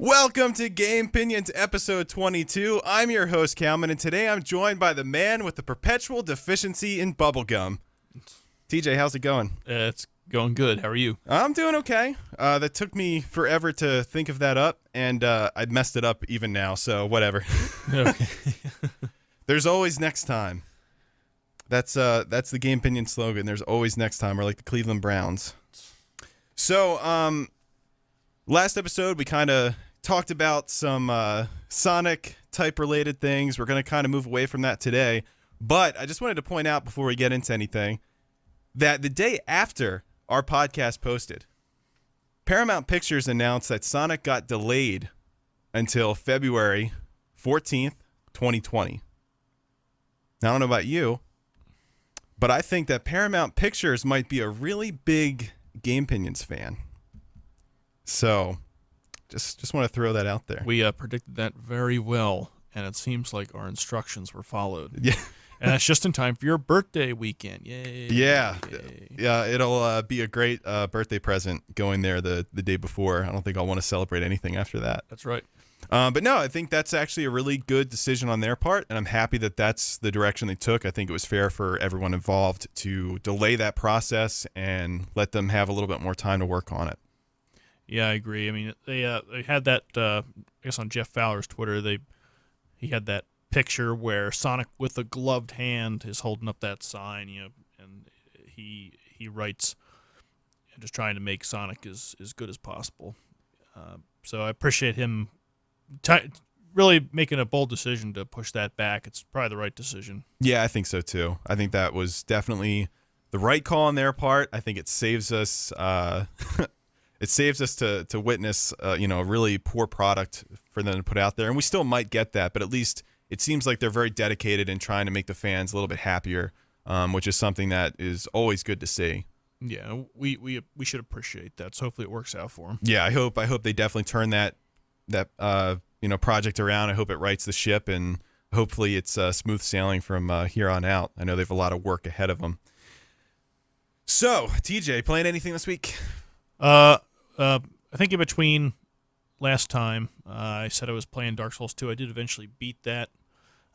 Welcome to Gamepinions episode 22. I'm your host, Calman, and today I'm joined by the man with the perpetual deficiency in bubblegum. TJ, how's it going? It's going good. How are you? I'm doing okay. That took me forever to think of that up, and I messed it up even now, so whatever. Okay. There's always next time. That's the Gamepinion slogan. There's always next time. We're like the Cleveland Browns. So, last episode we kind of talked about some Sonic type related things. We're going to kind of move away from that today. But I just wanted to point out before we get into anything that the day after our podcast posted, Paramount Pictures announced that Sonic got delayed until February 14th, 2020. Now, I don't know about you, but I think that Paramount Pictures might be a really big Gamepinions fan. So, just want to throw that out there. We predicted that very well, and it seems like our instructions were followed. Yeah. And that's just in time for your birthday weekend. Yay. Yeah. Yay. Yeah, it'll be a great birthday present going there the day before. I don't think I'll want to celebrate anything after that. That's right. But no, I think that's actually a really good decision on their part, and I'm happy that that's the direction they took. I think it was fair for everyone involved to delay that process and let them have a little bit more time to work on it. Yeah, I agree. I mean, they had that, I guess on Jeff Fowler's Twitter, he had that picture where Sonic with a gloved hand is holding up that sign, and he writes, just trying to make Sonic as good as possible. So I appreciate him really making a bold decision to push that back. It's probably the right decision. Yeah, I think so too. I think that was definitely the right call on their part. I think it saves us to witness a really poor product for them to put out there, and we still might get that, but at least it seems like they're very dedicated in trying to make the fans a little bit happier, which is something that is always good to see. Yeah, we should appreciate that. So hopefully it works out for them. Yeah, I hope they definitely turn that project around. I hope it rights the ship, and hopefully it's smooth sailing from here on out. I know they have a lot of work ahead of them. So, TJ, playing anything this week? I think in between last time, I said I was playing Dark Souls 2. I did eventually beat that.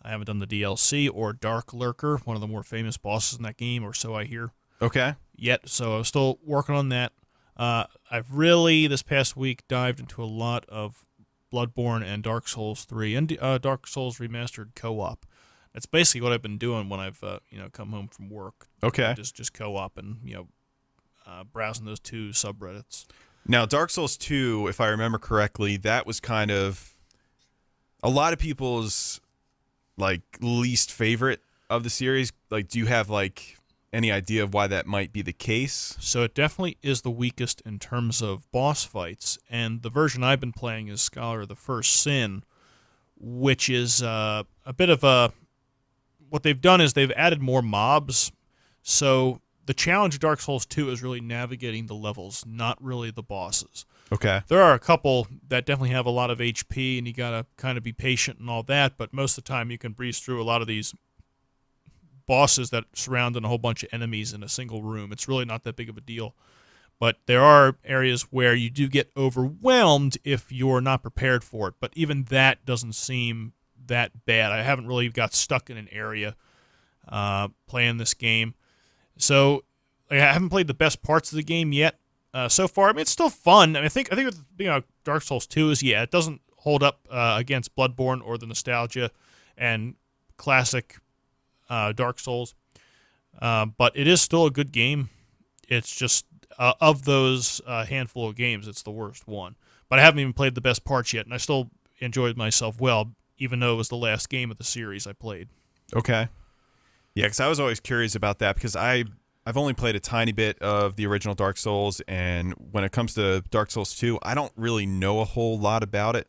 I haven't done the DLC or Dark Lurker, one of the more famous bosses in that game, or so I hear. Okay. Yet, so I was still working on that. I've really, this past week, dived into a lot of Bloodborne and Dark Souls 3 and Dark Souls Remastered co-op. That's basically what I've been doing when I've come home from work. Okay. Just co-op and browsing those two subreddits. Now, Dark Souls 2, if I remember correctly, that was kind of a lot of people's least favorite of the series. Do you have any idea of why that might be the case? So it definitely is the weakest in terms of boss fights, and the version I've been playing is Scholar of the First Sin, which is a bit of a... What they've done is they've added more mobs, so the challenge of Dark Souls 2 is really navigating the levels, not really the bosses. Okay. There are a couple that definitely have a lot of HP, and you gotta kind of be patient and all that, but most of the time you can breeze through a lot of these bosses that surround a whole bunch of enemies in a single room. It's really not that big of a deal. But there are areas where you do get overwhelmed if you're not prepared for it. But even that doesn't seem that bad. I haven't really got stuck in an area playing this game. So I haven't played the best parts of the game yet so far. I mean, it's still fun. I think with Dark Souls 2 is, it doesn't hold up against Bloodborne or the nostalgia and classic Dark Souls, but it is still a good game. It's just of those handful of games, it's the worst one. But I haven't even played the best parts yet, and I still enjoyed myself well, even though it was the last game of the series I played. Okay. Yeah, because I was always curious about that, because I've only played a tiny bit of the original Dark Souls, and when it comes to Dark Souls 2, I don't really know a whole lot about it.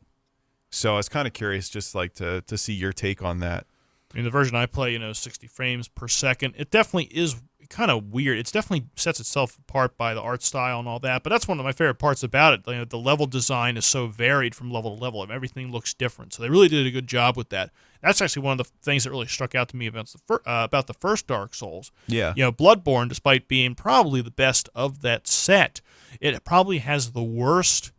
So I was kind of curious just to see your take on that. I mean, the version I play, 60 frames per second. It definitely is kind of weird. It definitely sets itself apart by the art style and all that, but that's one of my favorite parts about it. The level design is so varied from level to level. Everything looks different, so they really did a good job with that. That's actually one of the things that really struck out to me about the first Dark Souls. Yeah. Bloodborne, despite being probably the best of that set, it probably has the worst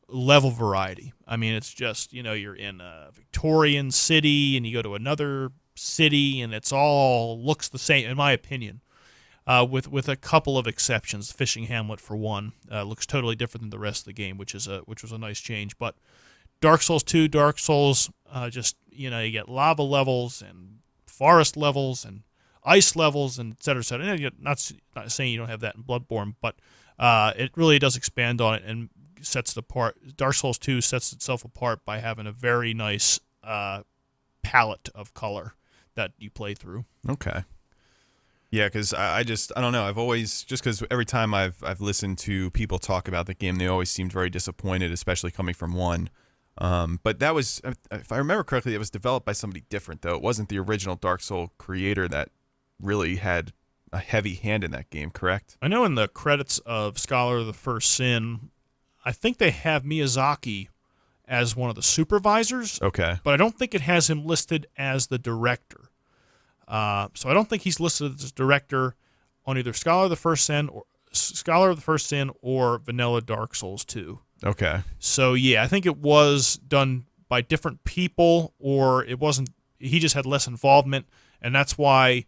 level variety. I mean, it's just, you're in a Victorian city and you go to another city and it's all looks the same, in my opinion, with a couple of exceptions. Fishing Hamlet, for one, looks totally different than the rest of the game, which was a nice change. But Dark Souls 2, Dark Souls, you get lava levels and forest levels and ice levels and et cetera, et cetera. And not saying you don't have that in Bloodborne, but it really does expand on it and sets it apart. Dark Souls 2 sets itself apart by having a very nice palette of color that you play through. Okay. Yeah, because I don't know. I've always, just because every time I've listened to people talk about the game, they always seemed very disappointed, especially coming from one. But that was, if I remember correctly, it was developed by somebody different, though. It wasn't the original Dark Souls creator that really had a heavy hand in that game, correct? I know in the credits of Scholar of the First Sin, I think they have Miyazaki as one of the supervisors. Okay. But I don't think it has him listed as the director. So I don't think he's listed as director on either Scholar of the First Sin or Vanilla Dark Souls 2. Okay. So yeah, I think it was done by different people, or it wasn't. He just had less involvement, and that's why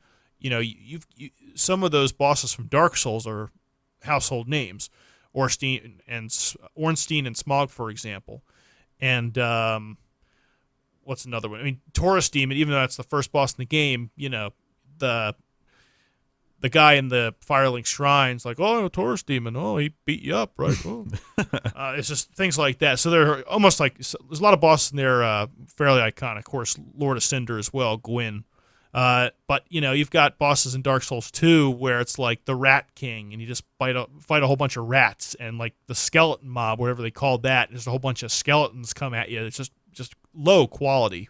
some of those bosses from Dark Souls are household names, Ornstein and Smog, for example, and what's another one? I mean, Taurus Demon, even though that's the first boss in the game, the guy in the Firelink Shrine's like, oh, Taurus Demon, oh, he beat you up, right? Oh. It's just things like that. So they're almost like, there's a lot of bosses in there, fairly iconic. Of course, Lord of Cinder as well, Gwyn. But, you've got bosses in Dark Souls 2 where it's like the Rat King, and you just fight a whole bunch of rats, and like the skeleton mob, whatever they called that, there's a whole bunch of skeletons come at you. It's just low quality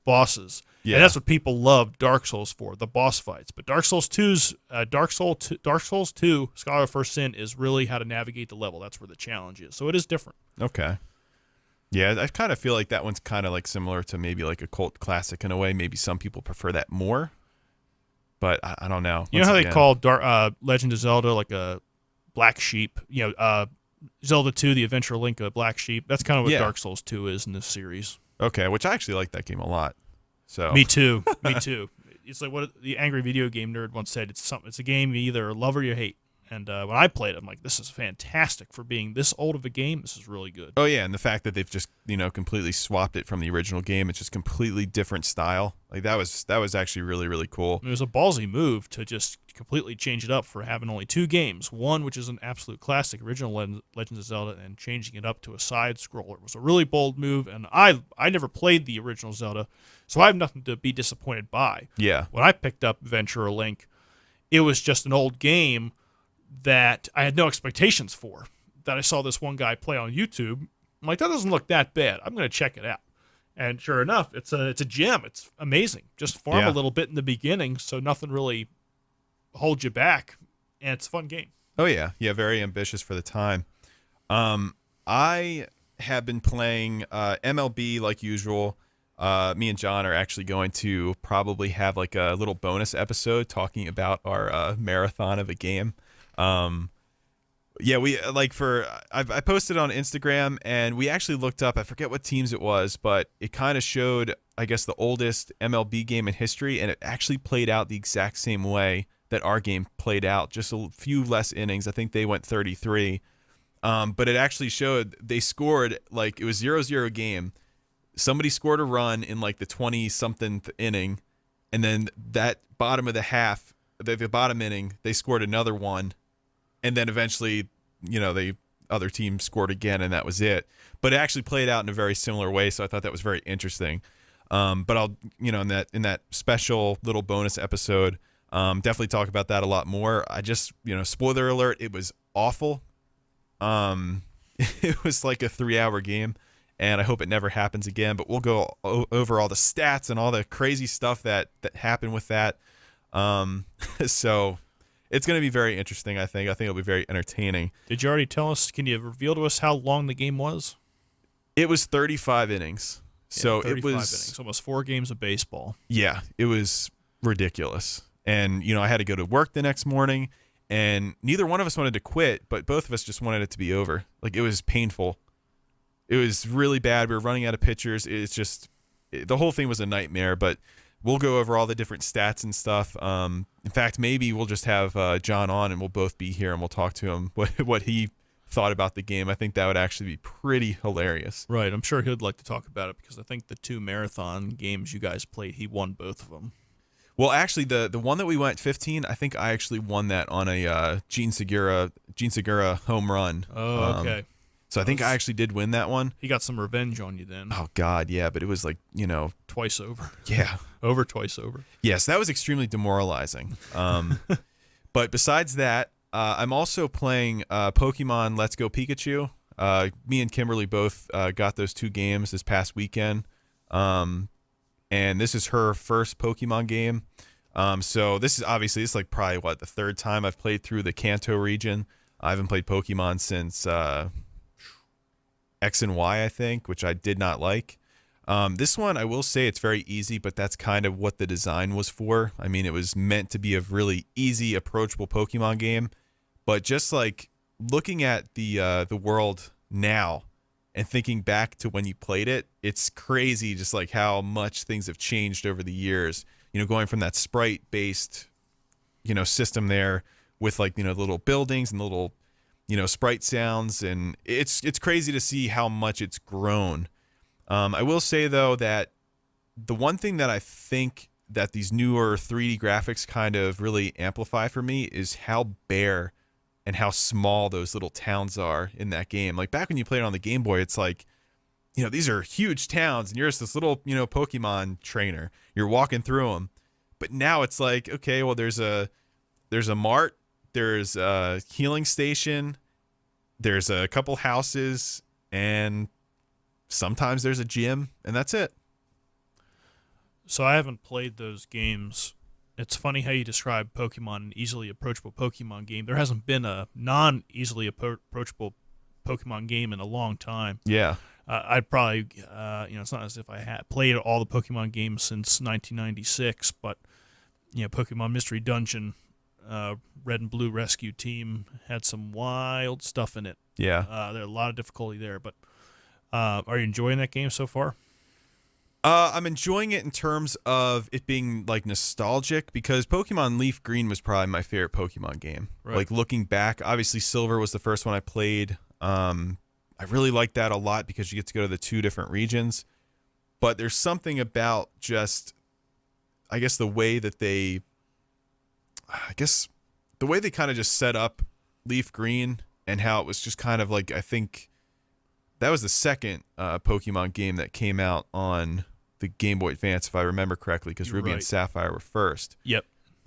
bosses. Yeah. And that's what people love Dark Souls for, the boss fights. But Dark Souls 2's Dark Souls 2 Scholar of First Sin is really how to navigate the level. That's where the challenge is. So it is different. Okay. Yeah, I kind of feel like that one's kind of like similar to maybe like a cult classic in a way. Maybe some people prefer that more, but I don't know. You know how they call Legend of Zelda like a black sheep? Zelda 2, The Adventure of Link, a black sheep. That's kind of what Dark Souls 2 is in this series. Okay, which I actually like that game a lot. So Me too. It's like what the angry video game nerd once said. It's a game you either love or you hate. And when I played it, I'm like, this is fantastic for being this old of a game. This is really good. Oh, yeah, and the fact that they've just, completely swapped it from the original game. It's just completely different style. Like, that was actually really, really cool. It was a ballsy move to just completely change it up for having only two games. One, which is an absolute classic, original Legends of Zelda, and changing it up to a side-scroller. It was a really bold move, and I never played the original Zelda, so I have nothing to be disappointed by. Yeah. When I picked up Adventure of Link, it was just an old game that I had no expectations for, that I saw this one guy play on YouTube. I'm like, that doesn't look that bad. I'm going to check it out. And sure enough, it's a gem. It's amazing. Just farm a little bit in the beginning, so nothing really holds you back, and it's a fun game. Oh, yeah. Yeah, very ambitious for the time. I have been playing MLB like usual. Me and John are actually going to probably have like a little bonus episode talking about our marathon of a game. Yeah, we I posted on Instagram, and we actually looked up, I forget what teams it was, but it kind of showed, I guess, the oldest MLB game in history, and it actually played out the exact same way that our game played out, just a few less innings. I think they went 33. But it actually showed they scored, like, it was 0-0 game. Somebody scored a run in like the 20-something inning, and then that bottom of the half, the bottom inning, they scored another one. And then eventually, the other team scored again, and that was it. But it actually played out in a very similar way, so I thought that was very interesting. But I'll, in that special little bonus episode, definitely talk about that a lot more. I just, spoiler alert, it was awful. It was like a 3-hour game, and I hope it never happens again. But we'll go over all the stats and all the crazy stuff that happened with that. So it's going to be very interesting, I think. I think it'll be very entertaining. Did you already tell us? Can you reveal to us how long the game was? It was 35 innings. So 35 it was innings, almost 4 games of baseball. Yeah, it was ridiculous. And, I had to go to work the next morning, and neither one of us wanted to quit, but both of us just wanted it to be over. Like, it was painful. It was really bad. We were running out of pitchers. It's just the whole thing was a nightmare. But we'll go over all the different stats and stuff. In fact, maybe we'll just have John on, and we'll both be here, and we'll talk to him what he thought about the game. I think that would actually be pretty hilarious. Right. I'm sure he'd like to talk about it because I think the 2 marathon games you guys played, he won both of them. Well, actually, the one that we went 15, I think I actually won that on a Gene Segura home run. Oh, okay. So I think I actually did win that one. He got some revenge on you then. Oh God, yeah, but it was like, Twice over. Yeah. Twice over. Yes, that was extremely demoralizing. But besides that, I'm also playing Pokemon Let's Go Pikachu. Me and Kimberly both got those 2 games this past weekend. And this is her first Pokemon game. So this is like probably the 3rd time I've played through the Kanto region. I haven't played Pokemon since X and Y, I think, which I did not like. This one, I will say it's very easy, but that's kind of what the design was for. I mean, it was meant to be a really easy, approachable Pokemon game. But just like looking at the world now and thinking back to when you played it, it's crazy just like how much things have changed over the years. Going from that sprite-based, system there with like, little buildings and little, sprite sounds. And it's crazy to see how much it's grown. I will say, though, that the one thing that I think that these newer 3D graphics kind of really amplify for me is how bare and how small those little towns are in that game. Like back when you played it on the Game Boy, it's like, these are huge towns and you're just this little, Pokemon trainer. You're walking through them. But now it's like, okay, well, there's a mart, there's a healing station, there's a couple houses, and sometimes there's a gym, and that's it. So I haven't played those games. It's funny how you describe Pokemon, an easily approachable Pokemon game. There hasn't been a non-easily approachable Pokemon game in a long time. Yeah. I'd probably, it's not as if I had played all the Pokemon games since 1996, but, Pokemon Mystery Dungeon, Red and Blue Rescue Team had some wild stuff in it. Yeah. There's a lot of difficulty there, but are you enjoying that game so far? I'm enjoying it in terms of it being like nostalgic because Pokemon Leaf Green was probably my favorite Pokemon game. Right. Like looking back, obviously Silver was the first one I played. I really like that a lot because you get to go to the 2 different regions. But there's something about just, I guess the way they kind of just set up Leaf Green and how it was just kind of like, I think that was the second Pokemon game that came out on the Game Boy Advance, if I remember correctly, because Ruby and Sapphire were first. Yep.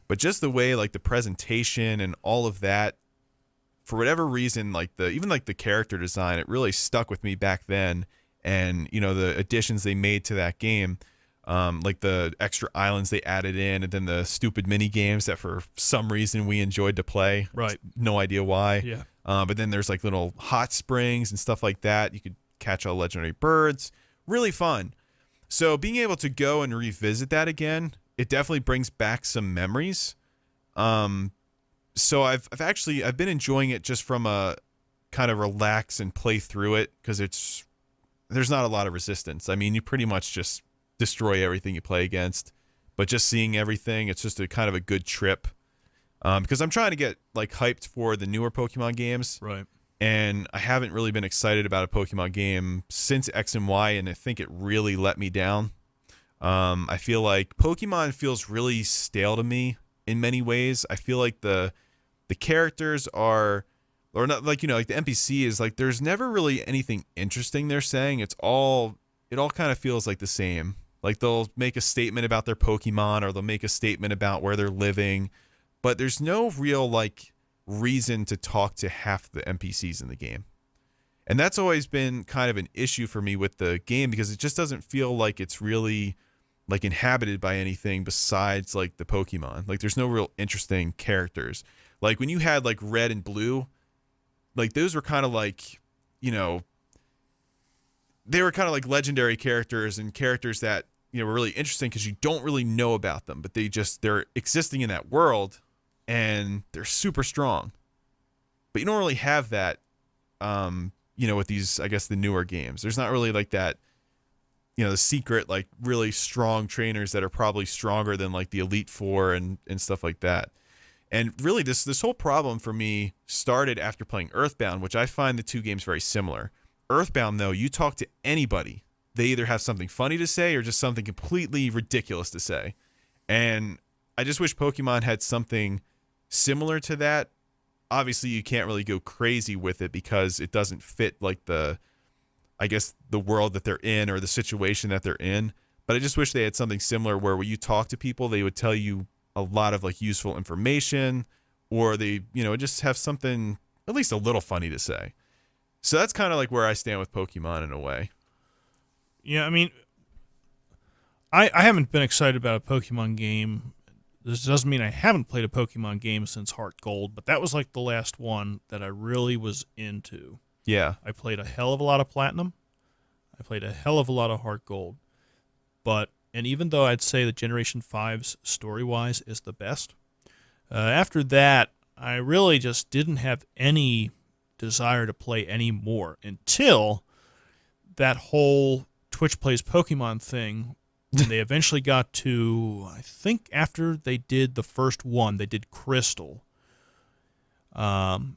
But just the way, like the presentation and all of that, for whatever reason, like even the character design, it really stuck with me back then. And the additions they made to that game, like the extra islands they added in, and then the stupid mini games that for some reason we enjoyed to play. Right. No idea why. Yeah. But then there's like little hot springs and stuff like that. You could catch all legendary birds. Really fun. So being able to go and revisit that again, it definitely brings back some memories. So I've been enjoying it just from a kind of relax and play through it because there's not a lot of resistance. I mean, you pretty much just destroy everything you play against, but just seeing everything, it's just a kind of a good trip. Because I'm trying to get like hyped for the newer Pokemon games. Right. And I haven't really been excited about a Pokemon game since X and Y, and I think it really let me down. I feel like Pokemon feels really stale to me in many ways. I feel like the characters are, or not, like, like the NPC is like, there's never really anything interesting they're saying. It all kind of feels like the same. Like they'll make a statement about their Pokemon, or they'll make a statement about where they're living, but there's no real like reason to talk to half the NPCs in the game. And that's always been kind of an issue for me with the game because it just doesn't feel like it's really like inhabited by anything besides like the Pokemon. Like there's no real interesting characters. Like when you had like Red and Blue, like those were kind of like, they were kind of like legendary characters and characters that, were really interesting because you don't really know about them, but they're existing in that world and they're super strong. But you don't really have that, with these, I guess, the newer games. There's not really like that, the secret, like really strong trainers that are probably stronger than like the Elite Four and stuff like that. And really this whole problem for me started after playing Earthbound, which I find the two games very similar. Earthbound, though, you talk to anybody, they either have something funny to say or just something completely ridiculous to say. And I just wish Pokemon had something similar to that. Obviously, you can't really go crazy with it because it doesn't fit like the world that they're in or the situation that they're in. But I just wish they had something similar where when you talk to people, they would tell you a lot of like useful information, or they, just have something at least a little funny to say. So that's kind of like where I stand with Pokemon in a way. Yeah, I mean, I haven't been excited about a Pokemon game. This doesn't mean I haven't played a Pokemon game since Heart Gold, but that was like the last one that I really was into. Yeah. I played a hell of a lot of Platinum. I played a hell of a lot of Heart Gold. And even though I'd say that Generation 5's story-wise is the best, after that, I really just didn't have any desire to play any more until that whole Twitch Plays Pokemon thing, when they eventually got to, I think after they did the first one, they did Crystal. And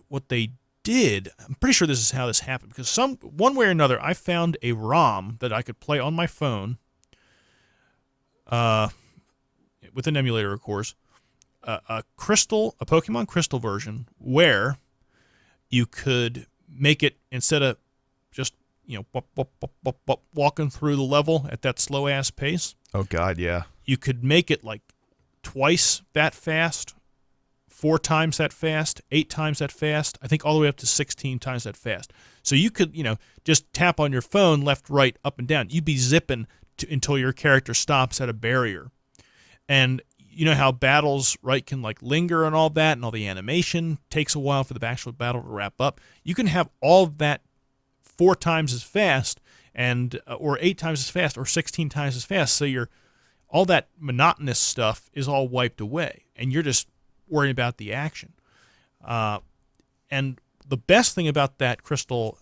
what they did, I'm pretty sure this is how this happened, because one way or another, I found a ROM that I could play on my phone, with an emulator, of course, a Pokemon Crystal version, where you could make it, instead of just walking through the level at that slow ass pace. Oh God, yeah. You could make it like twice that fast, 4 times that fast, 8 times that fast, I think all the way up to 16 times that fast. So you could, just tap on your phone left, right, up, and down. You'd be zipping until your character stops at a barrier. And you know how battles, right, can like linger and all that, and all the animation takes a while for the actual battle to wrap up. You can have all of that 4 times as fast, and or 8 times as fast, or 16 times as fast. So all that monotonous stuff is all wiped away, and you're just worrying about the action. And the best thing about that Crystal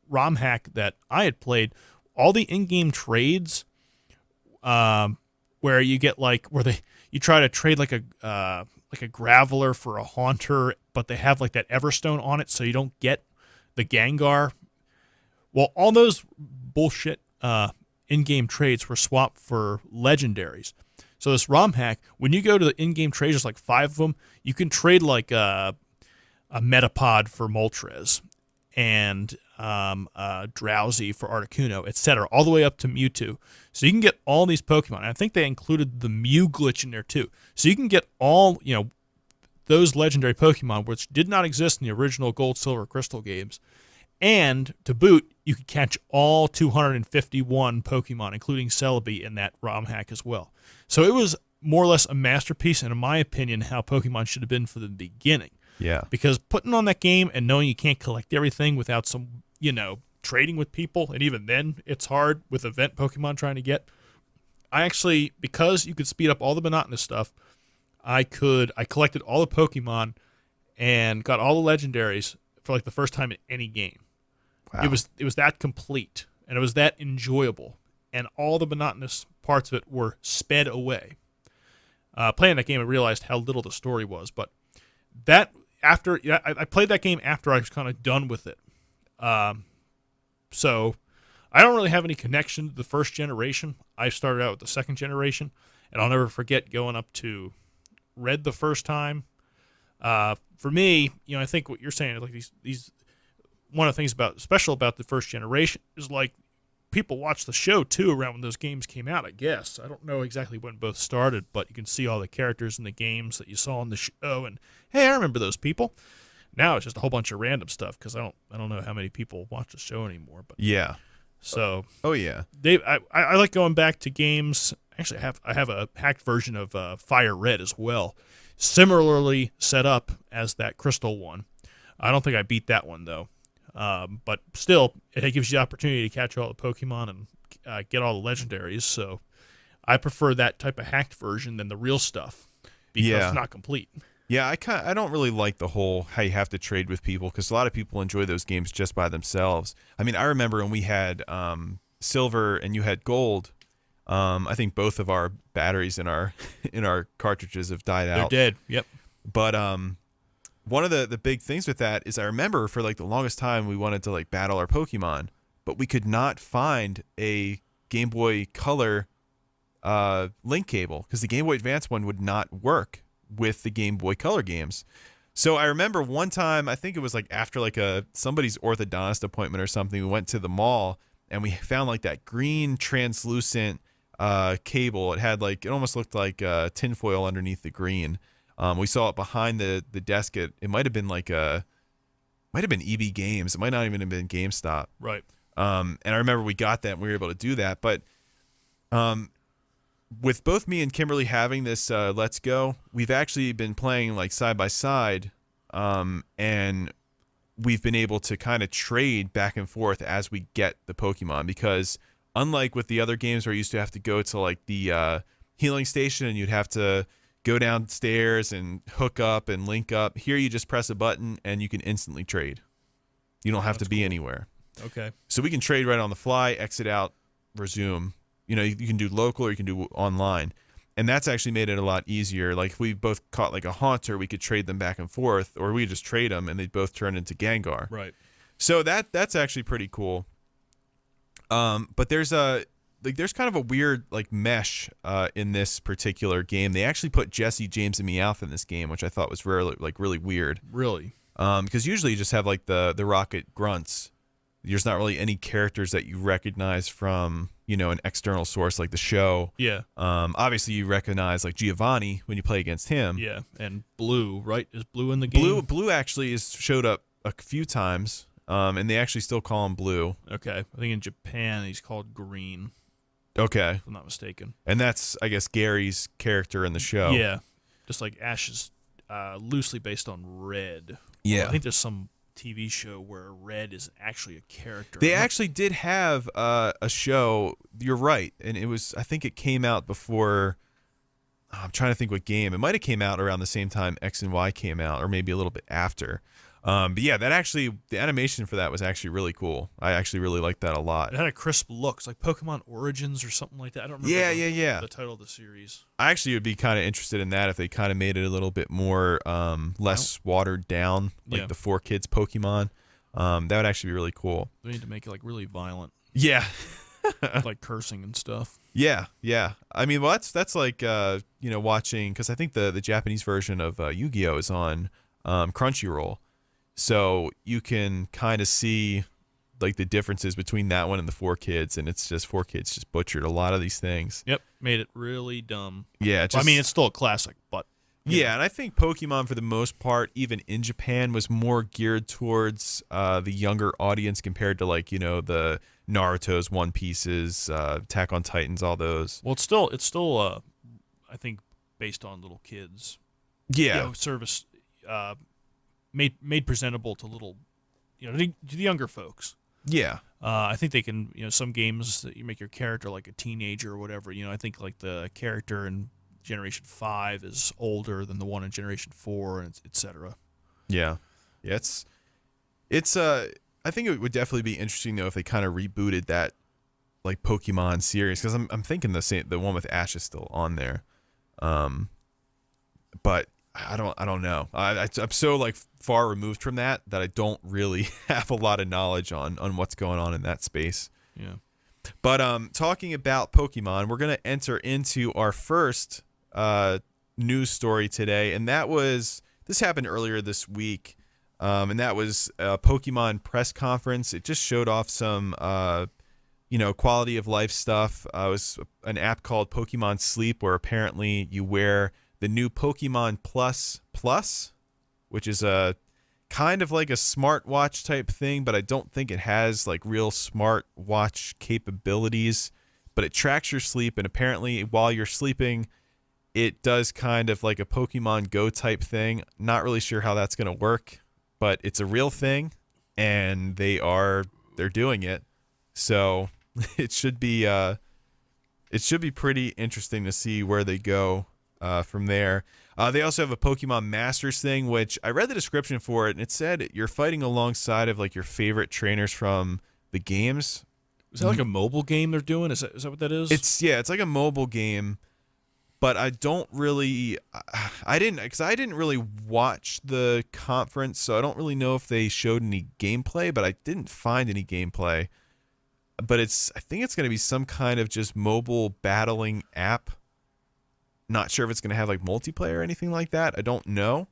ROM hack that I had played, all the in-game trades, where you get you try to trade like a Graveler for a Haunter, but they have like that Everstone on it, so you don't get the Gengar. Well, all those bullshit in-game trades were swapped for legendaries. So this ROM hack, when you go to the in-game trades, there's like 5 of them. You can trade like a Metapod for Moltres, and Drowsy for Articuno, etc., all the way up to Mewtwo. So you can get all these Pokemon. And I think they included the Mew glitch in there too. So you can get all, those legendary Pokemon, which did not exist in the original Gold, Silver, Crystal games. And to boot, you could catch all 251 Pokemon, including Celebi, in that ROM hack as well. So it was more or less a masterpiece, and in my opinion, how Pokemon should have been from the beginning. Yeah. Because putting on that game and knowing you can't collect everything without some, trading with people, and even then it's hard with event Pokemon trying to get. I actually, because you could speed up all the monotonous stuff, I collected all the Pokemon and got all the legendaries for like the first time in any game. Wow. It was that complete, and it was that enjoyable, and all the monotonous parts of it were sped away. Playing that game, I realized how little the story was, but I played that game after I was kind of done with it. So I don't really have any connection to the first generation. I started out with the second generation, and I'll never forget going up to Red the first time. For me, I think what you're saying, like these one of the things special about the first generation is like people watched the show too around when those games came out, I guess. I don't know exactly when both started, but you can see all the characters in the games that you saw on the show, and hey, I remember those people. Now it's just a whole bunch of random stuff because I don't know how many people watch the show anymore. But yeah. So oh yeah, Dave, I like going back to games. Actually, I have a hacked version of Fire Red as well, similarly set up as that Crystal one. I don't think I beat that one though. But still, it gives you the opportunity to catch all the Pokemon and get all the legendaries. So I prefer that type of hacked version than the real stuff because it's not complete. Yeah, I don't really like the whole how you have to trade with people, because a lot of people enjoy those games just by themselves. I mean, I remember when we had silver and you had gold. I think both of our batteries in our in our cartridges have died They're out. dead. Yep. But one of the big things with that is I remember for like the longest time we wanted to like battle our Pokemon, but we could not find a Game Boy Color link cable, because the Game Boy Advance one would not work with the Game Boy Color games. So I remember one time, I think it was like after like somebody's orthodontist appointment or something, we went to the mall and we found like that green translucent cable. It had like, it almost looked like tinfoil underneath the green. We saw it behind the desk at, it might have been EB Games. It might not even have been GameStop. Right. And I remember we got that and we were able to do that. But with both me and Kimberly having this Let's Go, we've actually been playing like side by side, and we've been able to kind of trade back and forth as we get the Pokemon, because unlike with the other games where you used to have to go to like the healing station and you'd have to go downstairs and hook up and link up, here you just press a button and you can instantly trade. You don't have to be anywhere. Okay. So we can trade right on the fly, exit out, resume. You know, you can do local or you can do online. And that's actually made it a lot easier. Like if we both caught like a Haunter, we could trade them back and forth, or we just trade them and they'd both turn into Gengar. Right. So that's actually pretty cool. But there's kind of a weird like mesh in this particular game. They actually put Jesse, James, and Meowth in this game, which I thought was really weird. Really? Because usually you just have like the Rocket grunts. There's not really any characters that you recognize from, you know, an external source like the show. Yeah. Obviously you recognize like Giovanni when you play against him. Yeah. And Blue, right? Is Blue in the game? Blue actually has showed up a few times, and they actually still call him Blue. Okay. I think in Japan he's called Green, Okay. if I'm not mistaken. And that's, I guess, Gary's character in the show. Yeah. Just like Ash is loosely based on Red. Yeah. I think there's some TV show where Red is actually a character. They actually did have a show. You're right, and I think it came out before. I'm trying to think what game. It might have came out around the same time X and Y came out, or maybe a little bit after. But yeah, the animation for that was actually really cool. I actually really liked that a lot. It had a crisp look. It's like Pokemon Origins or something like that. I don't remember. Yeah. The title of the series. I actually would be kind of interested in that if they kind of made it a little bit more less watered down, like the 4Kids Pokemon. That would actually be really cool. They need to make it like really violent. Yeah. Like cursing and stuff. Yeah. I mean, well, that's like watching, because I think the Japanese version of Yu-Gi-Oh is on Crunchyroll, so you can kind of see like the differences between that one and the 4Kids, and it's just 4Kids just butchered a lot of these things. Yep, made it really dumb. Yeah, I mean, it's still a classic, but yeah, and I think Pokemon for the most part, even in Japan, was more geared towards the younger audience compared to like the Naruto's, One Piece's, Attack on Titans, all those. Well, it's still I think based on little kids. Yeah, service made presentable to little, to the younger folks. Yeah. I think they can, some games that you make your character like a teenager or whatever. I think like the character in Generation 5 is older than the one in Generation 4, and et cetera. Yeah. It's I think it would definitely be interesting though if they kind of rebooted that like Pokemon series, because I'm thinking the one with Ash is still on there, but I don't know. I'm so like far removed from that I don't really have a lot of knowledge on what's going on in that space. Yeah. But talking about Pokemon, we're gonna enter into our first news story today, and this happened earlier this week. And that was a Pokemon press conference. It just showed off some, quality of life stuff. It was an app called Pokemon Sleep, where apparently you wear the new Pokemon Plus, which is a kind of like a smartwatch type thing, but I don't think it has like real smartwatch capabilities. But it tracks your sleep, and apparently while you're sleeping, it does kind of like a Pokemon Go type thing. Not really sure how that's going to work, but it's a real thing, and they're doing it. So it should be pretty interesting to see where they go from there. They also have a Pokemon Masters thing, which I read the description for it, and it said you're fighting alongside of like your favorite trainers from the games. Is that like a mobile game they're doing? Is that what that is? It's like a mobile game, but I don't really, I didn't really watch the conference, so I don't really know if they showed any gameplay, but I didn't find any gameplay. But I think it's going to be some kind of just mobile battling app. Not sure if it's going to have like multiplayer or anything like that. I don't know.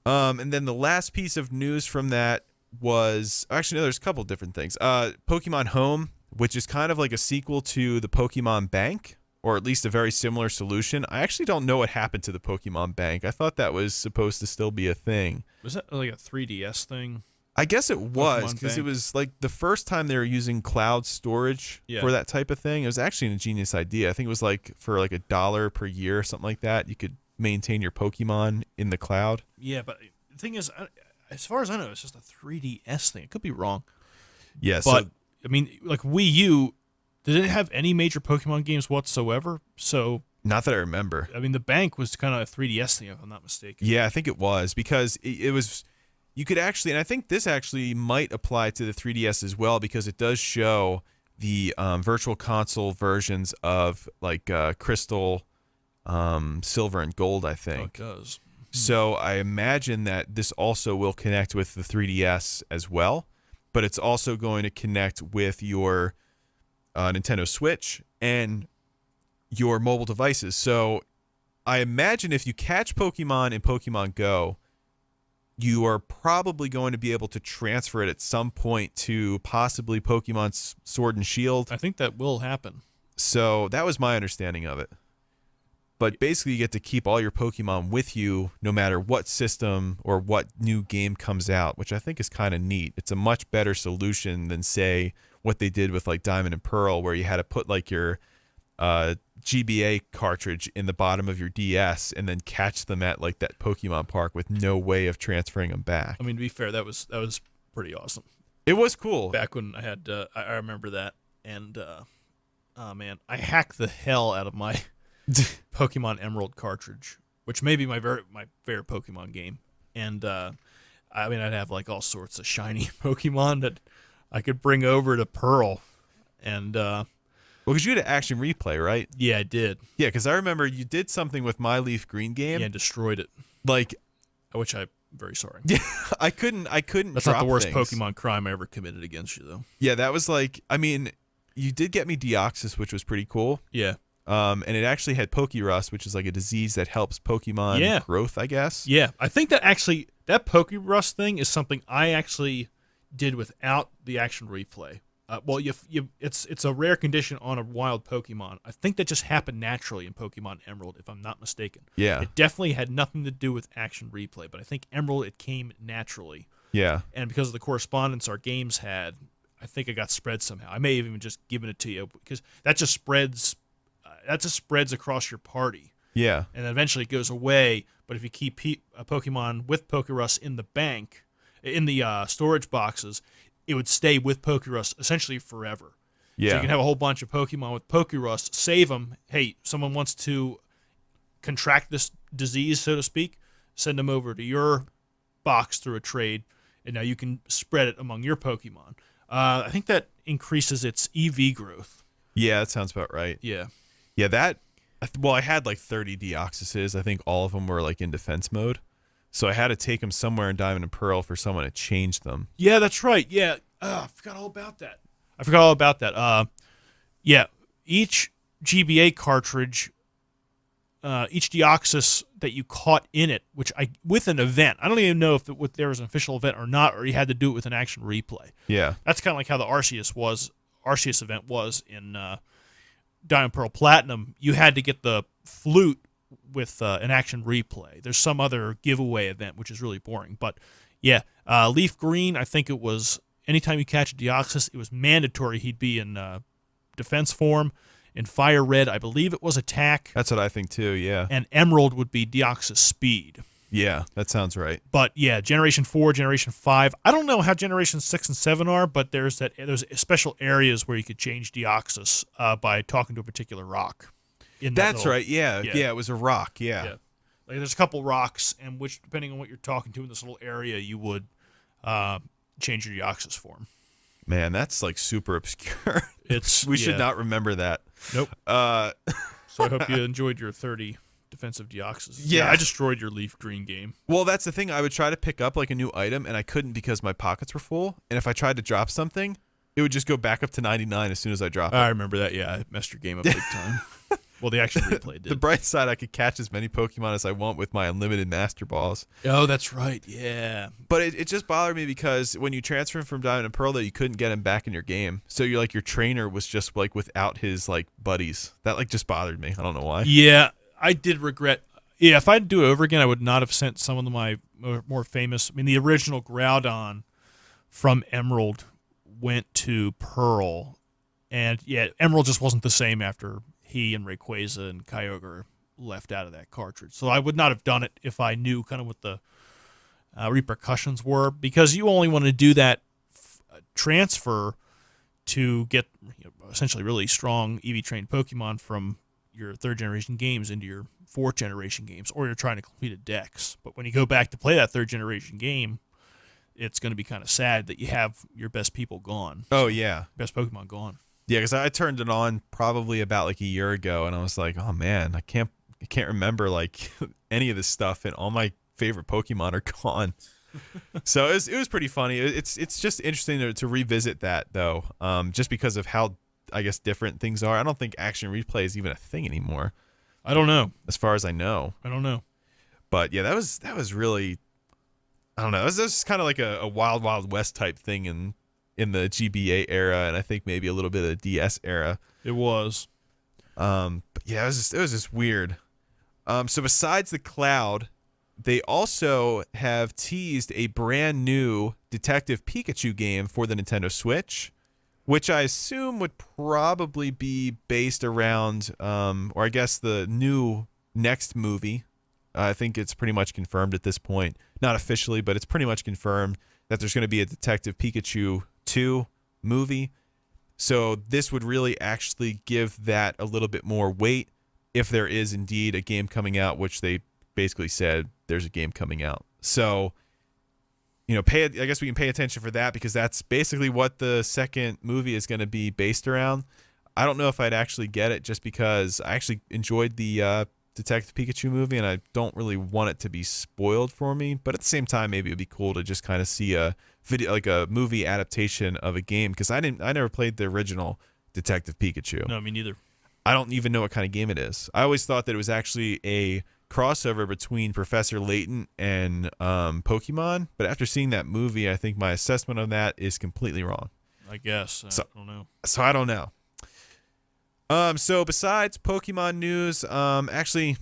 And then the last piece of news from that was, actually no, there's a couple different things. Pokemon Home, which is kind of like a sequel to the Pokemon Bank, or at least a very similar solution. I actually don't know what happened to the Pokemon Bank. I thought that was supposed to still be a thing. Was that like a 3DS thing? I guess it was, because it was like the first time they were using cloud storage for that type of thing. It was actually an ingenious idea. I think it was like for like $1 per year or something like that. You could maintain your Pokemon in the cloud. Yeah, but the thing is, as far as I know, it's just a 3DS thing. It could be wrong. Yeah, but I mean, like Wii U, did it have any major Pokemon games whatsoever? So not that I remember. I mean, the Bank was kind of a 3DS thing, if I'm not mistaken. Yeah, I think it was, because it was. You could actually, and I think this actually might apply to the 3DS as well, because it does show the virtual console versions of like Crystal, Silver, and Gold, I think. Oh, it does. So I imagine that this also will connect with the 3DS as well, but it's also going to connect with your Nintendo Switch and your mobile devices. So I imagine if you catch Pokemon in Pokemon Go, you are probably going to be able to transfer it at some point to possibly Pokemon Sword and Shield. I think that will happen. So that was my understanding of it. But basically, you get to keep all your Pokemon with you no matter what system or what new game comes out, which I think is kind of neat. It's a much better solution than, say, what they did with like Diamond and Pearl, where you had to put like your GBA cartridge in the bottom of your DS and then catch them at like that Pokemon Park with no way of transferring them back. I mean, to be fair, that was pretty awesome. It was cool. Back when I had, I remember that, and oh man, I hacked the hell out of my Pokemon Emerald cartridge, which may be my favorite Pokemon game. And I mean, I'd have like all sorts of shiny Pokemon that I could bring over to Pearl, and well, because you had an action replay, right? Yeah, I did. Yeah, because I remember you did something with My Leaf Green game. Yeah, destroyed it. Like, which I'm very sorry. Yeah, I couldn't. That's drop not the worst things. Pokemon crime I ever committed against you, though. Yeah, that was like, I mean, you did get me Deoxys, which was pretty cool. Yeah. And it actually had Pokérust, which is like a disease that helps Pokemon growth, I guess. Yeah, I think that actually that Pokérust thing is something I actually did without the action replay. Well, it's a rare condition on a wild Pokemon. I think that just happened naturally in Pokemon Emerald, if I'm not mistaken. Yeah. It definitely had nothing to do with action replay, but I think Emerald, it came naturally. Yeah. And because of the correspondence our games had, I think it got spread somehow. I may have even just given it to you, because that just spreads across your party. Yeah. And then eventually it goes away, but if you keep a Pokemon with Pokérust in the bank, in the storage boxes, it would stay with Pokérust essentially forever. Yeah. So you can have a whole bunch of Pokemon with Pokérust, save them. Hey, someone wants to contract this disease, so to speak, send them over to your box through a trade, and now you can spread it among your Pokemon. I think that increases its EV growth. Yeah, that sounds about right. Yeah. Yeah, I had like 30 Deoxyses. I think all of them were like in defense mode. So I had to take them somewhere in Diamond and Pearl for someone to change them. Yeah, that's right. Yeah. I forgot all about that. Yeah. Each GBA cartridge, each Deoxys that you caught in it, with an event. I don't even know if there was an official event or not, or you had to do it with an action replay. Yeah. That's kind of like how the Arceus event was in Diamond Pearl Platinum. You had to get the flute with an action replay. There's some other giveaway event, which is really boring. But, yeah, Leaf Green, I think it was anytime you catch a Deoxys, it was mandatory he'd be in defense form. In Fire Red, I believe it was attack. That's what I think too, yeah. And Emerald would be Deoxys speed. Yeah, that sounds right. But, yeah, Generation 4, Generation 5. I don't know how Generation 6 and 7 are, but there's special areas where you could change Deoxys by talking to a particular rock. That's right, yeah. Yeah, it was a rock, yeah. Like there's a couple rocks, and which depending on what you're talking to in this little area, you would change your Deoxys form. Man, that's like super obscure. We should Yeah. not remember that. Nope. Uh, So I hope you enjoyed your 30 defensive Deoxys. Yeah. I destroyed your leaf green game. well, that's the thing. I would try to pick up like a new item, and I couldn't because my pockets were full. And if I tried to drop something, it would just go back up to 99 as soon as I drop it. I remember that. Yeah, I messed your game up big time. Well, the action replay did. The bright side, I could catch as many Pokemon as I want with my unlimited Master Balls. Oh, that's right. Yeah. But it just bothered me because when you transfer him from Diamond and Pearl, though, you couldn't get him back in your game. So you're like your trainer was just like without his like buddies. That like just bothered me. I don't know why. Yeah, I did regret. Yeah, if I'd do it over again, I would not have sent some of my more famous. I mean, the original Groudon from Emerald went to Pearl, and yeah, Emerald just wasn't the same after he and Rayquaza and Kyogre left out of that cartridge. So I would not have done it if I knew kind of what the repercussions were, because you only want to do that transfer to get essentially really strong EV trained Pokemon from your third generation games into your fourth generation games, or you're trying to complete a dex. But when you go back to play that third generation game, it's going to be kind of sad that you have your best people gone. Oh yeah, Best Pokemon gone. yeah. Because I turned it on probably about like a year ago, and I was like, oh man, I can't remember like any of this stuff, and all my favorite Pokemon are gone. So it was pretty funny. It's just interesting to revisit that though, just because of how I guess different things are. I don't think action replay is even a thing anymore, I don't know. as far as I know. I don't know. But yeah, that was really, I don't know. That was kind of like a Wild Wild West type thing in the GBA era, and I think maybe a little bit of the DS era. It was. But yeah, it was just weird. So besides the Cloud, they also have teased a brand new Detective Pikachu game for the Nintendo Switch, which I assume would probably be based around, or I guess the new next movie. I think it's pretty much confirmed at this point. Not officially, but it's pretty much confirmed that there's going to be a Detective Pikachu 2 movie. So this would really actually give that a little bit more weight if there is indeed a game coming out, which they basically said there's a game coming out. So, I guess we can pay attention for that, because that's basically what the second movie is going to be based around. I don't know if I'd actually get it, just because I actually enjoyed the Detective Pikachu movie, and I don't really want it to be spoiled for me. But at the same time, maybe it'd be cool to just kind of see a video, like a movie adaptation of a game, because I never played the original Detective Pikachu. No, me neither. I don't even know what kind of game it is. I always thought that it was actually a crossover between Professor Layton and Pokemon, but after seeing that movie, I think my assessment of that is completely wrong. I guess. I don't know. So I don't know. So besides Pokemon news, actually,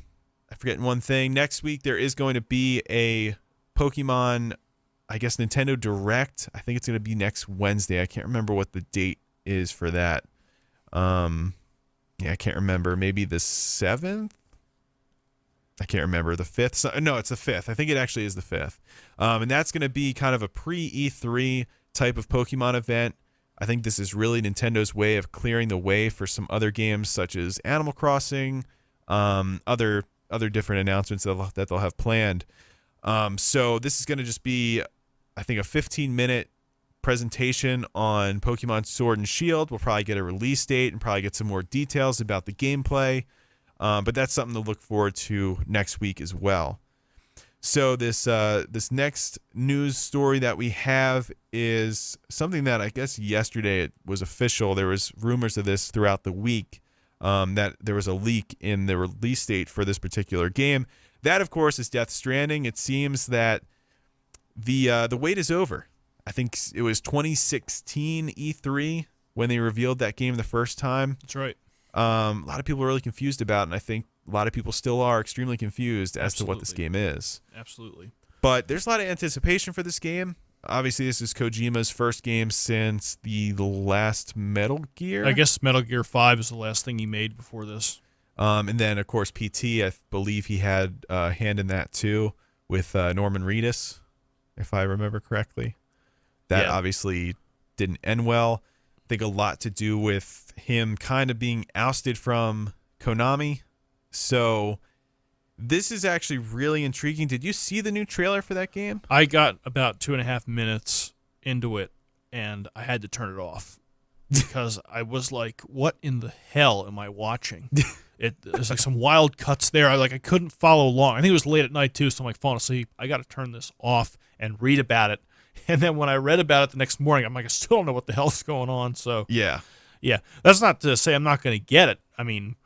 I forget one thing. Next week there is going to be a Pokemon, I guess, Nintendo Direct. I think it's going to be next Wednesday. I can't remember what the date is for that. Yeah, I can't remember. Maybe the 7th? I can't remember. The 5th? So, no, it's the 5th. I think it actually is the 5th. And that's going to be kind of a pre-E3 type of Pokemon event. I think this is really Nintendo's way of clearing the way for some other games such as Animal Crossing, other different announcements that they'll have planned. So this is going to just be, I think, a 15-minute presentation on Pokemon Sword and Shield. We'll probably get a release date and probably get some more details about the gameplay. But that's something to look forward to next week as well. So this next news story that we have is something that I guess yesterday it was official. There was rumors of this throughout the week, that there was a leak in the release date for this particular game. That, of course, is Death Stranding. It seems that the wait is over. I think it was 2016 E3 when they revealed that game the first time. That's right. A lot of people are really confused about it, and I think a lot of people still are extremely confused as to what this game is. Absolutely. But there's a lot of anticipation for this game. Obviously, this is Kojima's first game since the last Metal Gear. I guess Metal Gear 5 is the last thing he made before this. And then, of course, PT, I believe he had a hand in that too with Norman Reedus, if I remember correctly. That obviously didn't end well. I think a lot to do with him kind of being ousted from Konami. So This is actually really intriguing. Did you see the new trailer for that game? I got about 2.5 minutes into it, and I had to turn it off because I was like, "What in the hell am I watching?" There's like some wild cuts there. I couldn't follow along. I think it was late at night too, so I'm like falling asleep. I got to turn this off and read about it. And then when I read about it the next morning, I'm like, I still don't know what the hell's going on. So Yeah. That's not to say I'm not going to get it. I mean,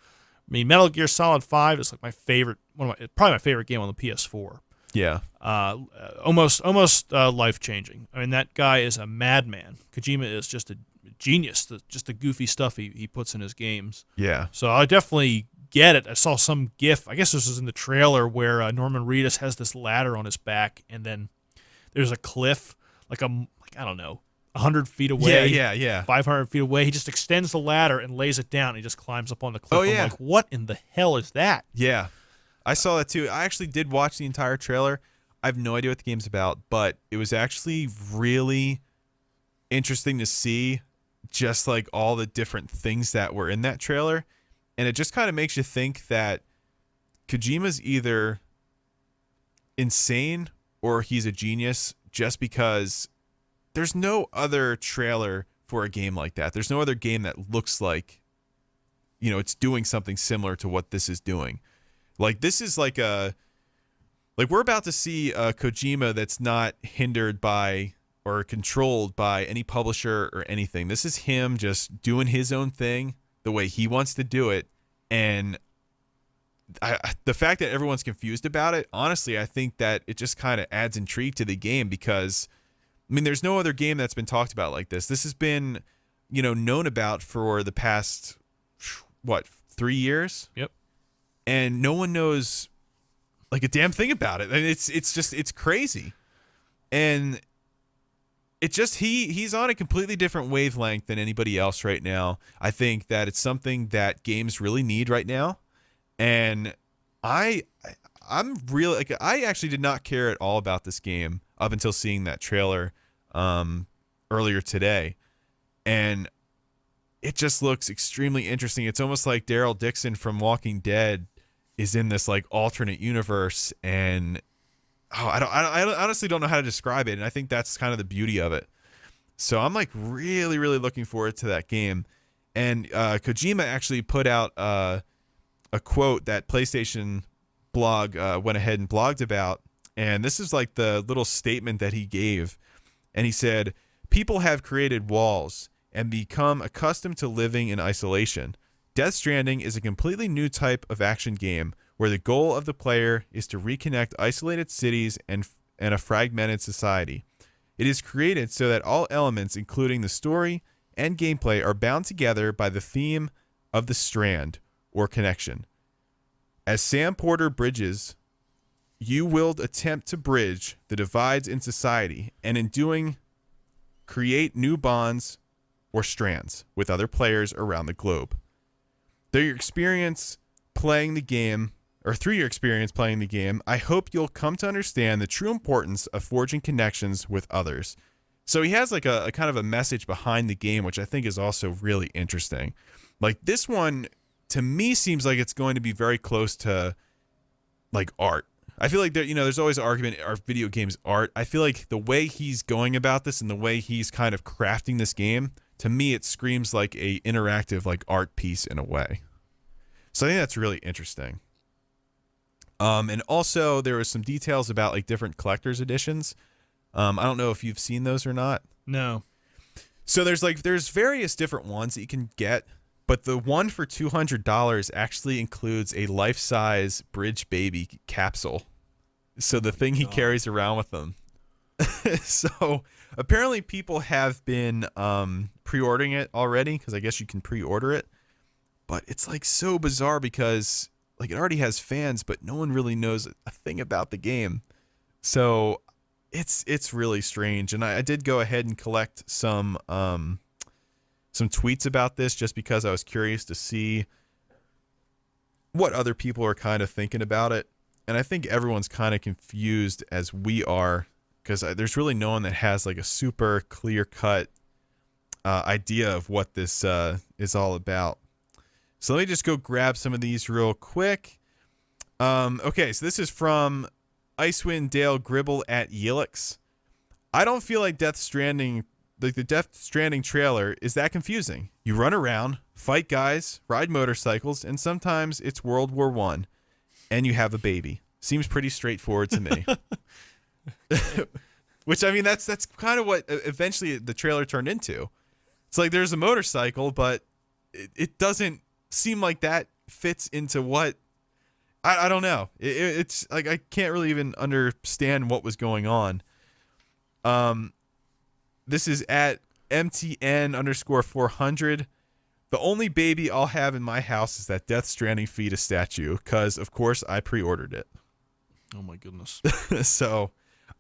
Metal Gear Solid 5 is like my favorite, probably my favorite game on the PS4. Yeah. Almost life changing. I mean, that guy is a madman. Kojima is just a genius. Just the goofy stuff he puts in his games. Yeah. So I definitely get it. I saw some GIF. I guess this was in the trailer where Norman Reedus has this ladder on his back, and then there's a cliff, I don't know, 100 feet away. Yeah. 500 feet away. He just extends the ladder and lays it down. And he just climbs up on the cliff. Oh, yeah. I'm like, what in the hell is that? Yeah. I saw that too. I actually did watch the entire trailer. I have no idea what the game's about, but it was actually really interesting to see just like all the different things that were in that trailer. And it just kind of makes you think that Kojima's either insane or he's a genius, just because there's no other trailer for a game like that. There's no other game that looks like, it's doing something similar to what this is doing. Like, this is like we're about to see a Kojima that's not hindered by or controlled by any publisher or anything. This is him just doing his own thing the way he wants to do it. And the fact that everyone's confused about it, honestly, I think that it just kind of adds intrigue to the game, because, there's no other game that's been talked about like this. This has been, known about for the past, 3 years? Yep. And no one knows like a damn thing about it. And it's crazy. And it just, he's on a completely different wavelength than anybody else right now. I think that it's something that games really need right now. And I'm really, I actually did not care at all about this game up until seeing that trailer earlier today. And it just looks extremely interesting. It's almost like Daryl Dixon from Walking Dead is in this like alternate universe, and I honestly don't know how to describe it. And I think that's kind of the beauty of it. So I'm like really, really looking forward to that game. And Kojima actually put out a quote that PlayStation blog went ahead and blogged about. And this is like the little statement that he gave. And he said, "People have created walls and become accustomed to living in isolation. Death Stranding is a completely new type of action game where the goal of the player is to reconnect isolated cities and a fragmented society. It is created so that all elements, including the story and gameplay, are bound together by the theme of the strand, or connection. As Sam Porter bridges, you will attempt to bridge the divides in society, and in doing, create new bonds or strands with other players around the globe. Through your experience playing the game, I hope you'll come to understand the true importance of forging connections with others." So he has like a kind of a message behind the game, which I think is also really interesting. Like, this one, to me, seems like it's going to be very close to like art. I feel like there's always an argument, are video games art? I feel like the way he's going about this and the way he's kind of crafting this game, to me, it screams like a interactive like art piece in a way. So I think that's really interesting. And also there was some details about like different collector's editions. I don't know if you've seen those or not. No. So there's various different ones that you can get, but the one for $200 actually includes a life-size Bridge Baby capsule. So the thing he carries around with him. So apparently people have been pre-ordering it already, because I guess you can pre-order it. But it's like so bizarre because like it already has fans, but no one really knows a thing about the game. So it's really strange. And I did go ahead and collect some tweets about this just because I was curious to see what other people are kind of thinking about it. And I think everyone's kind of confused as we are, because there's really no one that has like a super clear-cut idea of what this is all about. So let me just go grab some of these real quick. Okay, so this is from Icewind Dale Gribble at Yelix. I don't feel like Death Stranding, like the Death Stranding trailer, is that confusing. You run around, fight guys, ride motorcycles, and sometimes it's World War I, and you have a baby. Seems pretty straightforward to me. Which, I mean, that's kind of what eventually the trailer turned into. It's like there's a motorcycle, but it doesn't seem like that fits into what. I don't know. It's like I can't really even understand what was going on. This is at MTN_400. The only baby I'll have in my house is that Death Stranding fetus statue, because of course I pre-ordered it. Oh my goodness. So,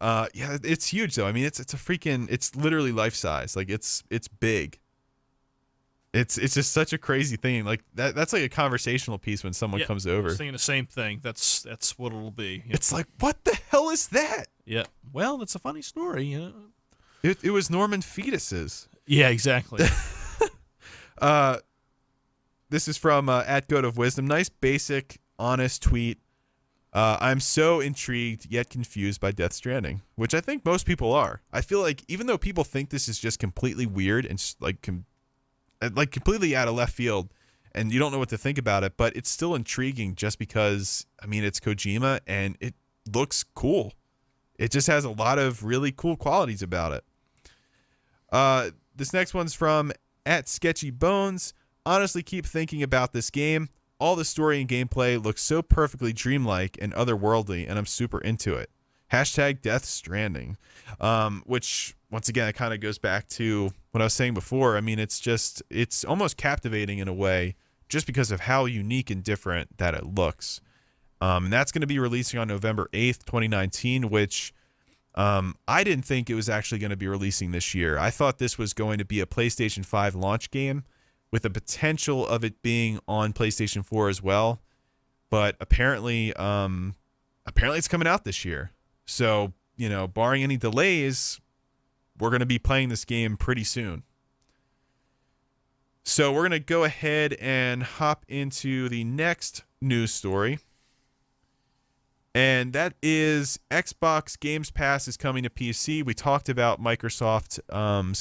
yeah, it's huge though. I mean, it's it's literally life size. Like it's big. It's just such a crazy thing. Like that's like a conversational piece when someone comes over. I was thinking the same thing. That's what it'll be. Yep. It's like, what the hell is that? Yeah. Well, that's a funny story, you know. It was Norman fetuses. Yeah, exactly. This is from at Goat of Wisdom. Nice, basic, honest tweet. I'm so intrigued yet confused by Death Stranding, which I think most people are. I feel like even though people think this is just completely weird and like completely out of left field, and you don't know what to think about it, but it's still intriguing just because, I mean, it's Kojima and it looks cool. It just has a lot of really cool qualities about it. This next one's from at Sketchy Bones. Honestly, keep thinking about this game. All the story and gameplay looks so perfectly dreamlike and otherworldly, and I'm super into it. Hashtag Death Stranding. Which, once again, it kind of goes back to what I was saying before. I mean, it's almost captivating in a way just because of how unique and different that it looks. And that's going to be releasing on November 8th, 2019, which I didn't think it was actually going to be releasing this year. I thought this was going to be a PlayStation 5 launch game with the potential of it being on PlayStation 4 as well. But apparently it's coming out this year. So, you know, barring any delays, we're going to be playing this game pretty soon. So we're going to go ahead and hop into the next news story. And that is Xbox Games Pass is coming to PC. We talked about Microsoft's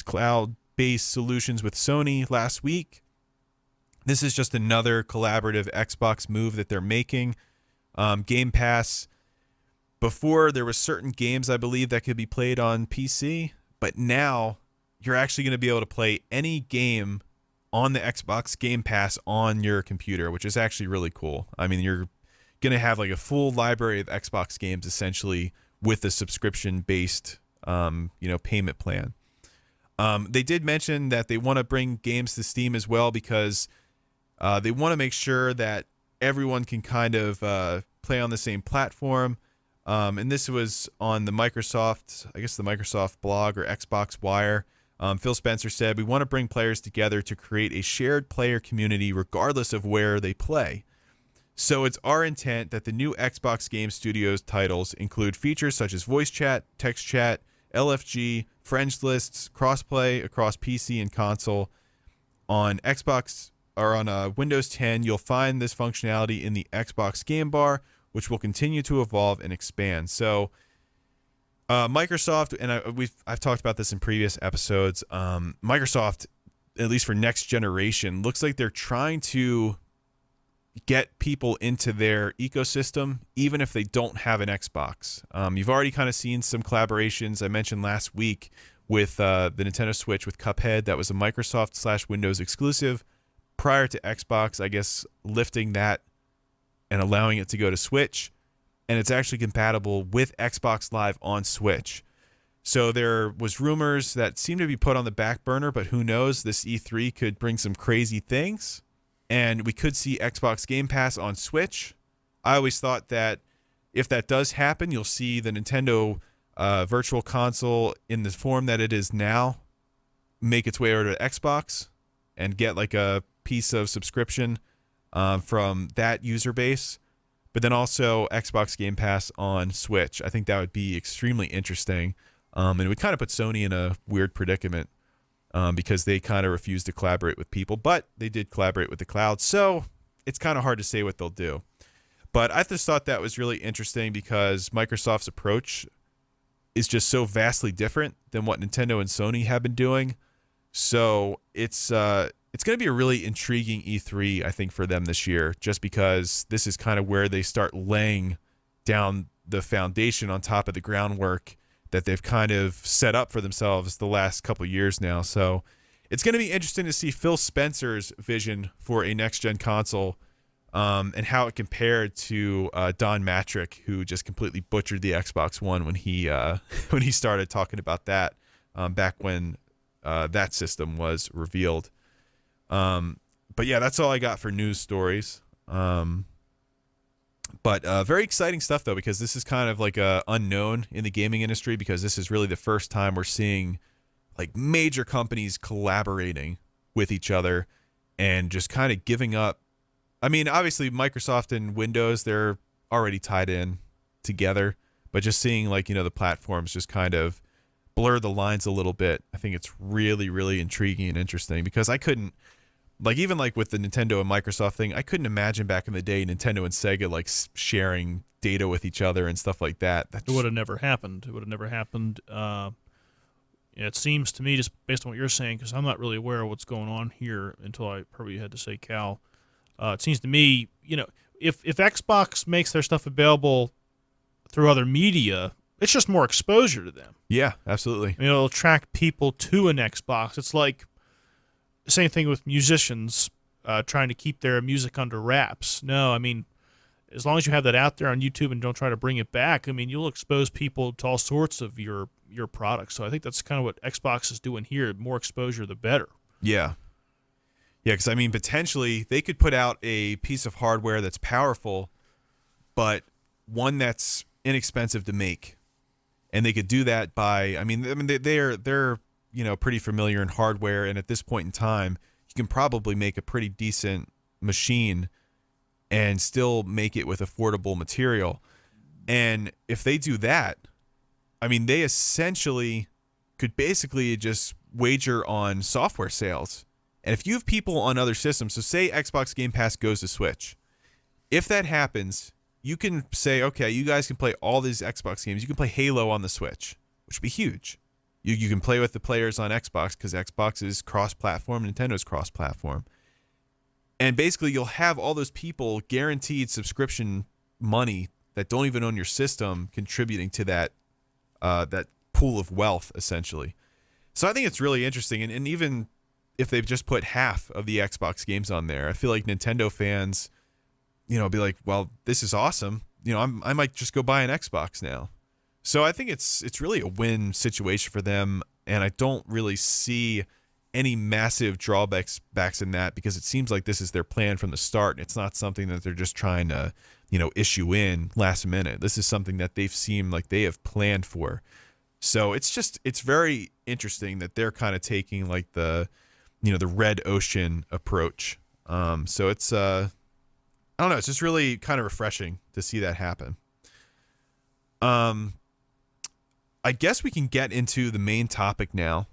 cloud-based solutions with Sony last week. This is just another collaborative Xbox move that they're making. Game Pass, before there were certain games, I believe, that could be played on PC. But now you're actually going to be able to play any game on the Xbox Game Pass on your computer, which is actually really cool. I mean, you're going to have like a full library of Xbox games essentially with a subscription-based, payment plan. They did mention that they want to bring games to Steam as well because they want to make sure that everyone can kind of play on the same platform. And this was on the Microsoft blog or Xbox Wire. Phil Spencer said, "We want to bring players together to create a shared player community regardless of where they play. So it's our intent that the new Xbox Game Studios titles include features such as voice chat, text chat, LFG, friends lists, crossplay across PC and console. On Xbox or on Windows 10, you'll find this functionality in the Xbox Game Bar, which will continue to evolve and expand." So Microsoft, and I've talked about this in previous episodes, Microsoft, at least for next generation, looks like they're trying to get people into their ecosystem, even if they don't have an Xbox. You've already kind of seen some collaborations. I mentioned last week with the Nintendo Switch with Cuphead. That was a Microsoft/Windows exclusive prior to Xbox, I guess, lifting that and allowing it to go to Switch. And it's actually compatible with Xbox Live on Switch. So there was rumors that seemed to be put on the back burner, but who knows? This E3 could bring some crazy things. And we could see Xbox Game Pass on Switch. I always thought that if that does happen, you'll see the Nintendo Virtual Console in the form that it is now make its way over to Xbox and get like a piece of subscription from that user base. But then also Xbox Game Pass on Switch. I think that would be extremely interesting. And it would kind of put Sony in a weird predicament. Because they kind of refuse to collaborate with people, but they did collaborate with the cloud, so it's kind of hard to say what they'll do. But I just thought that was really interesting because Microsoft's approach is just so vastly different than what Nintendo and Sony have been doing. So it's going to be a really intriguing E3, I think, for them this year, just because this is kind of where they start laying down the foundation on top of the groundwork that they've kind of set up for themselves the last couple of years now. So it's going to be interesting to see Phil Spencer's vision for a next-gen console, and how it compared to Don Matrick, who just completely butchered the Xbox One when he started talking about that back when that system was revealed. But yeah, that's all I got for news stories. But very exciting stuff, though, because this is kind of like a unknown in the gaming industry, because this is really the first time we're seeing like major companies collaborating with each other and just kind of giving up. I mean, obviously Microsoft and Windows, they're already tied in together, but just seeing like, the platforms just kind of blur the lines a little bit. I think it's really, really intriguing and interesting, because I couldn't, like, even like with the Nintendo and Microsoft thing, I couldn't imagine back in the day Nintendo and Sega like sharing data with each other and stuff like that. It would have never happened. It would have never happened. It seems to me, just based on what you're saying, because I'm not really aware of what's going on here until I heard what you had to say, Cal. It seems to me, if Xbox makes their stuff available through other media, it's just more exposure to them. Yeah, absolutely. It'll attract people to an Xbox. It's like the same thing with musicians trying to keep their music under wraps. No, I mean, as long as you have that out there on YouTube and don't try to bring it back, I mean, you'll expose people to all sorts of your products. So I think that's kind of what Xbox is doing here. More exposure, the better. Yeah. Yeah, because I mean, potentially they could put out a piece of hardware that's powerful, but one that's inexpensive to make, and they could do that by. I mean, they're pretty familiar in hardware, and at this point in time, you can probably make a pretty decent machine and still make it with affordable material. And if they do that, I mean, they essentially could basically just wager on software sales. And if you have people on other systems, so say Xbox Game Pass goes to Switch, if that happens, you can say, okay, you guys can play all these Xbox games. You can play Halo on the Switch, which would be huge. You can play with the players on Xbox because Xbox is cross-platform, Nintendo's cross-platform. And basically, you'll have all those people guaranteed subscription money that don't even own your system contributing to that pool of wealth, essentially. So I think it's really interesting. And even if they've just put half of the Xbox games on there, I feel like Nintendo fans, be like, well, this is awesome. I might just go buy an Xbox now. So I think it's really a win situation for them, and I don't really see any massive drawbacks in that, because it seems like this is their plan from the start, and it's not something that they're just trying to, issue in last minute. This is something that they've seemed like they have planned for. So it's very interesting that they're kind of taking like the red ocean approach. So it's I don't know, it's just really kind of refreshing to see that happen. I guess we can get into the main topic now.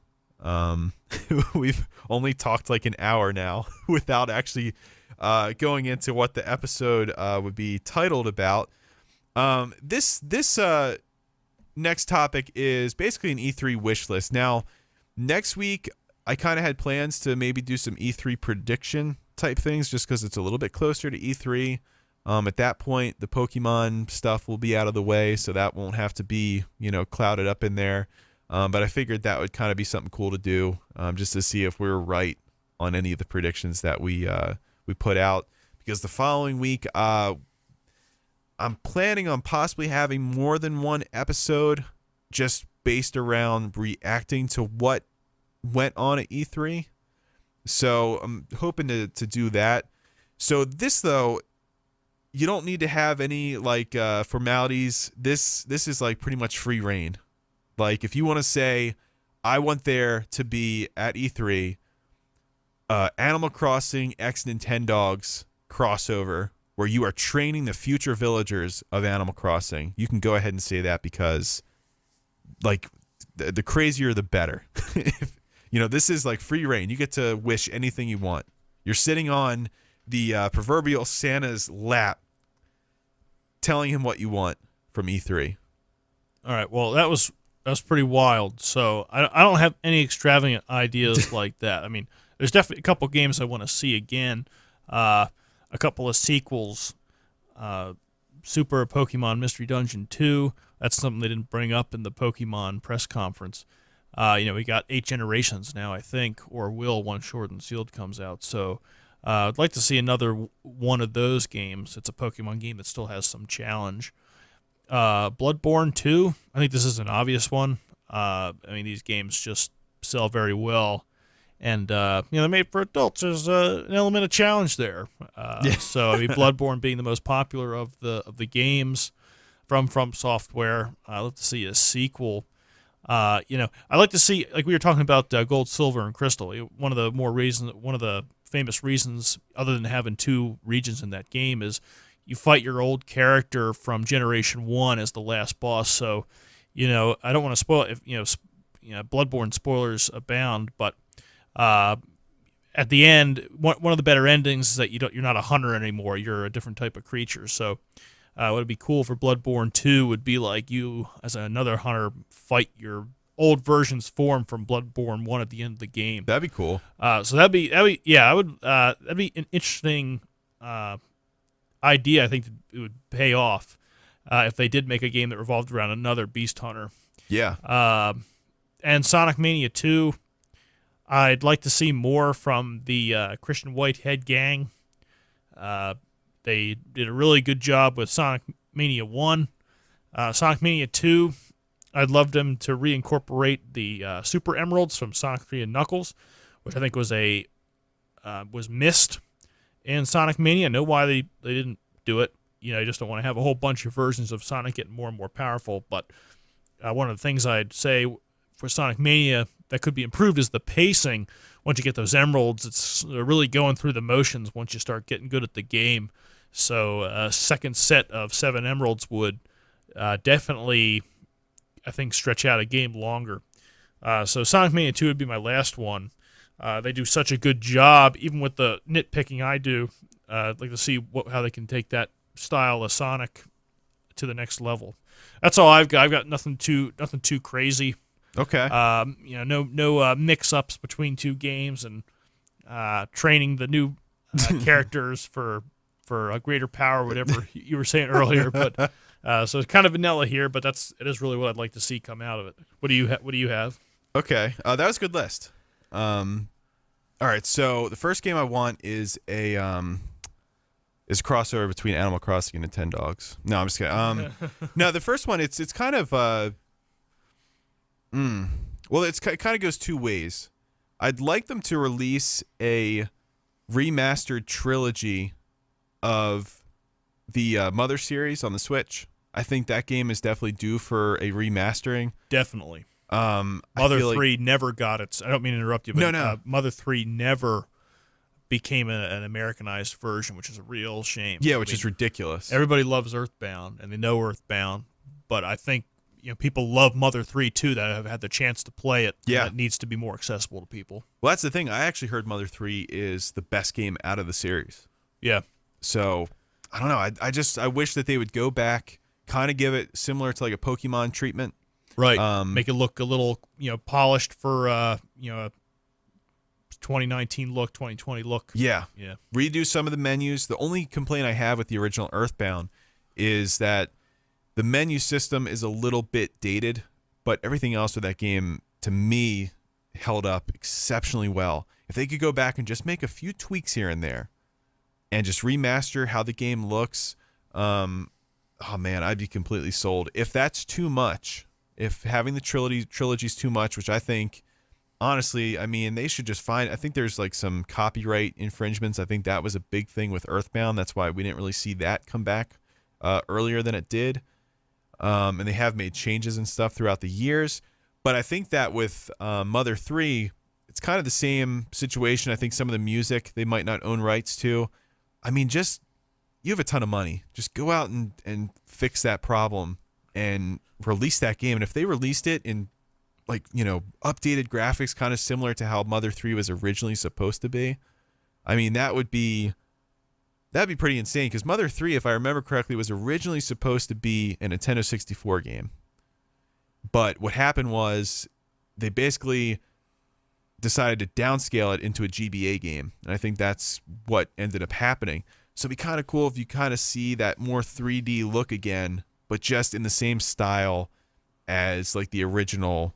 We've only talked like an hour now without actually going into what the episode would be titled about. This next topic is basically an E3 wish list. Now, next week, I kind of had plans to maybe do some E3 prediction type things, just because it's a little bit closer to E3. At that point, the Pokemon stuff will be out of the way, so that won't have to be, clouded up in there. But I figured that would kind of be something cool to do, just to see if we were right on any of the predictions that we put out. Because the following week, I'm planning on possibly having more than one episode, just based around reacting to what went on at E3. So I'm hoping to do that. So this, though, you don't need to have any like formalities. This is like pretty much free reign. Like, if you want to say, I want there to be at E3 Animal Crossing X Nintendogs crossover where you are training the future villagers of Animal Crossing, you can go ahead and say that, because like the crazier the better. This is like free reign. You get to wish anything you want. You're sitting on the proverbial Santa's lap, telling him what you want from E3. All right. Well, that was pretty wild. So I don't have any extravagant ideas like that. I mean, there's definitely a couple games I want to see again. A couple of sequels. Super Pokemon Mystery Dungeon 2. That's something they didn't bring up in the Pokemon press conference. We got 8 generations now, I think, or will once Sword and Shield comes out. So I'd like to see another one of those games. It's a Pokemon game that still has some challenge. Bloodborne 2. I think this is an obvious one. These games just sell very well. And, they're made for adults. There's an element of challenge there. So, Bloodborne being the most popular of the games from Software, I'd love to see a sequel. I'd like to see, like we were talking about Gold, Silver, and Crystal. One of the famous reasons, other than having 2 regions in that game, is you fight your old character from Generation 1 as the last boss. So, I don't want to spoil if Bloodborne spoilers abound, but at the end, one of the better endings is that you're not a hunter anymore. You're a different type of creature. So, what would be cool for Bloodborne 2 would be like you, as another hunter, fight your old version's form from Bloodborne 1 at the end of the game. That'd be cool. That'd be an interesting idea. I think it would pay off if they did make a game that revolved around another beast hunter. Yeah. And Sonic Mania 2. I'd like to see more from the Christian Whitehead gang. They did a really good job with Sonic Mania 1. Sonic Mania 2, I'd love them to reincorporate the Super Emeralds from Sonic 3 and Knuckles, which I think was missed in Sonic Mania. I know why they didn't do it. You just don't want to have a whole bunch of versions of Sonic getting more and more powerful. But one of the things I'd say for Sonic Mania that could be improved is the pacing. Once you get those emeralds, it's really going through the motions once you start getting good at the game. So a second set of 7 emeralds would definitely, I think, stretch out a game longer. So Sonic Mania 2 would be my last one. They do such a good job, even with the nitpicking I do. I'd like to see how they can take that style of Sonic to the next level. That's all I've got. I've got nothing too crazy. Okay. No mix-ups between 2 games and training the new characters for a greater power, whatever you were saying earlier. But so it's kind of vanilla here, but it is really what I'd like to see come out of it. What do you have? Okay. That was a good list. All right. So the first game I want is a crossover between Animal Crossing and Nintendogs. No, I'm just kidding. No, the first one it's kind of well, it kind of goes 2 ways. I'd like them to release a remastered trilogy of the Mother series on the Switch. I think that game is definitely due for a remastering. Definitely. Mother 3 never got its. I don't mean to interrupt you, but no. Mother 3 never became an Americanized version, which is a real shame. Yeah, which is ridiculous. Everybody loves Earthbound, and they know Earthbound, but I think people love Mother 3 too that have had the chance to play it. Yeah, it needs to be more accessible to people. Well, that's the thing. I actually heard Mother 3 is the best game out of the series. Yeah. So I don't know. I wish that they would go back, kind of give it similar to like a Pokemon treatment. Right. Make it look a little, polished for, a 2019 look, 2020 look. Yeah. Yeah. Redo some of the menus. The only complaint I have with the original Earthbound is that the menu system is a little bit dated, but everything else with that game, to me, held up exceptionally well. If they could go back and just make a few tweaks here and there and just remaster how the game looks, oh man, I'd be completely sold. If that's too much, if having the trilogy's too much, which I think, honestly, they should just find, I think there's like some copyright infringements. I think that was a big thing with Earthbound. That's why we didn't really see that come back earlier than it did. And they have made changes and stuff throughout the years. But I think that with Mother 3, it's kind of the same situation. I think some of the music they might not own rights to. You have a ton of money. Just go out and fix that problem and release that game. And if they released it in updated graphics, kind of similar to how Mother 3 was originally supposed to be, that would be that'd be pretty insane because Mother 3, if I remember correctly, was originally supposed to be a Nintendo 64 game. But what happened was they basically decided to downscale it into a GBA game. And I think that's what ended up happening. So it'd be kind of cool if you kind of see that more 3D look again, but just in the same style as like the original,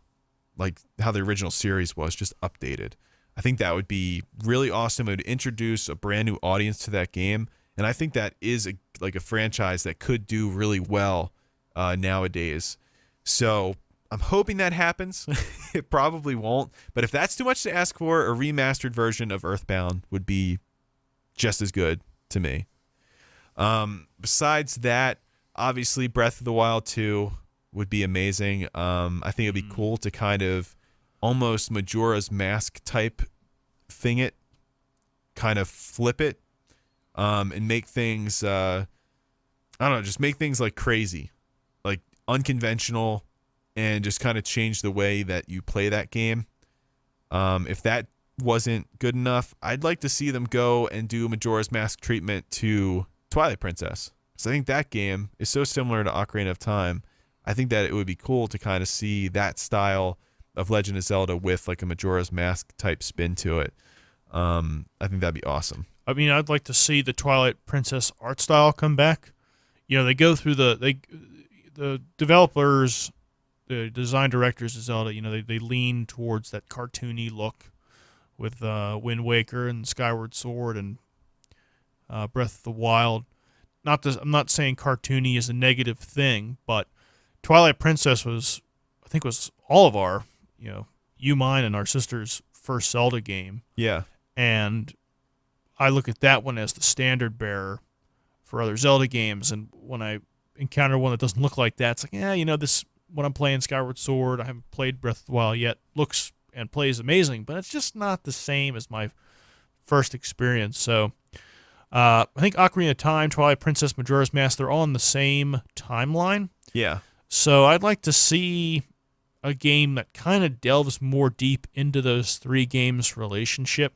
like how the original series was, just updated. I think that would be really awesome. It would introduce a brand new audience to that game. And I think that is a franchise that could do really well nowadays. So I'm hoping that happens. It probably won't. But if that's too much to ask for, a remastered version of Earthbound would be just as good to me. Besides that, obviously Breath of the Wild 2 would be amazing. I think it'd be cool to kind of almost Majora's Mask type thing it, kind of flip it, and make things, I don't know, just make things like crazy, like unconventional, and just kind of change the way that you play that game. If that wasn't good enough, I'd like to see them go and do Majora's Mask treatment to Twilight Princess. Because I think that game is so similar to Ocarina of Time. I think that it would be cool to kind of see that style of Legend of Zelda with like a Majora's Mask type spin to it. I think that'd be awesome. I mean, I'd like to see the Twilight Princess art style come back. You know, they go through the developers, the design directors of Zelda, you know, they lean towards that cartoony look with Wind Waker and Skyward Sword and Breath of the Wild. I'm not saying cartoony is a negative thing, but Twilight Princess was all of our, you know, you, mine, and our sister's first Zelda game. Yeah. And I look at that one as the standard bearer for other Zelda games. And when I encounter one that doesn't look like that, it's like, yeah, you know, this, when I'm playing Skyward Sword, I haven't played Breath of the Wild yet, looks and plays amazing, but it's just not the same as my first experience. So I think Ocarina of Time, Twilight Princess, Majora's Mask, they're all on the same timeline. Yeah. So I'd like to see a game that kind of delves more deep into those three games' relationship.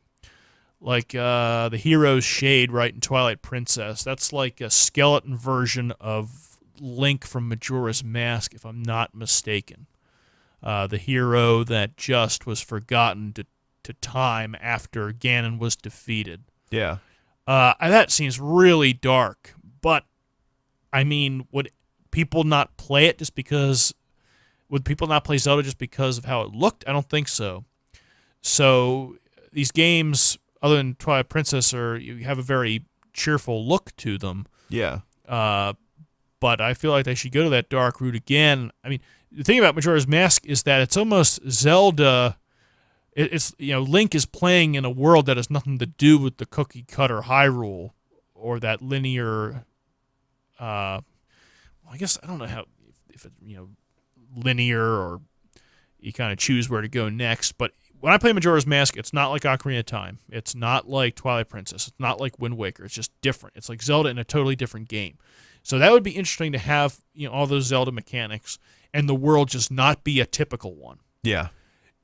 Like the hero's shade, right, in Twilight Princess. That's like a skeleton version of Link from Majora's Mask, if I'm not mistaken. The hero that just was forgotten to time after Ganon was defeated. Yeah. That seems really dark, but, I mean, would people not play it just because... Would people not play Zelda just because of how it looked? I don't think so. So these games, other than Twilight Princess, you have a very cheerful look to them. Yeah. But I feel like they should go to that dark route again. I mean, the thing about Majora's Mask is that it's almost Zelda. It's, you know, Link is playing in a world that has nothing to do with the cookie cutter Hyrule or that linear. I guess I don't know how if it, you know, linear or you kind of choose where to go next. But when I play Majora's Mask, it's not like Ocarina of Time. It's not like Twilight Princess. It's not like Wind Waker. It's just different. It's like Zelda in a totally different game. So that would be interesting to have, you know, all those Zelda mechanics and the world just not be a typical one. Yeah.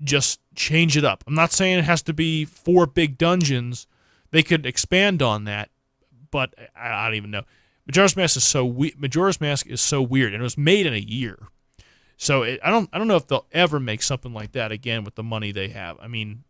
Just change it up. I'm not saying it has to be 4 big dungeons. They could expand on that, but I don't even know. Majora's Mask is so weird, and it was made in a year. So I don't know if they'll ever make something like that again with the money they have. I mean,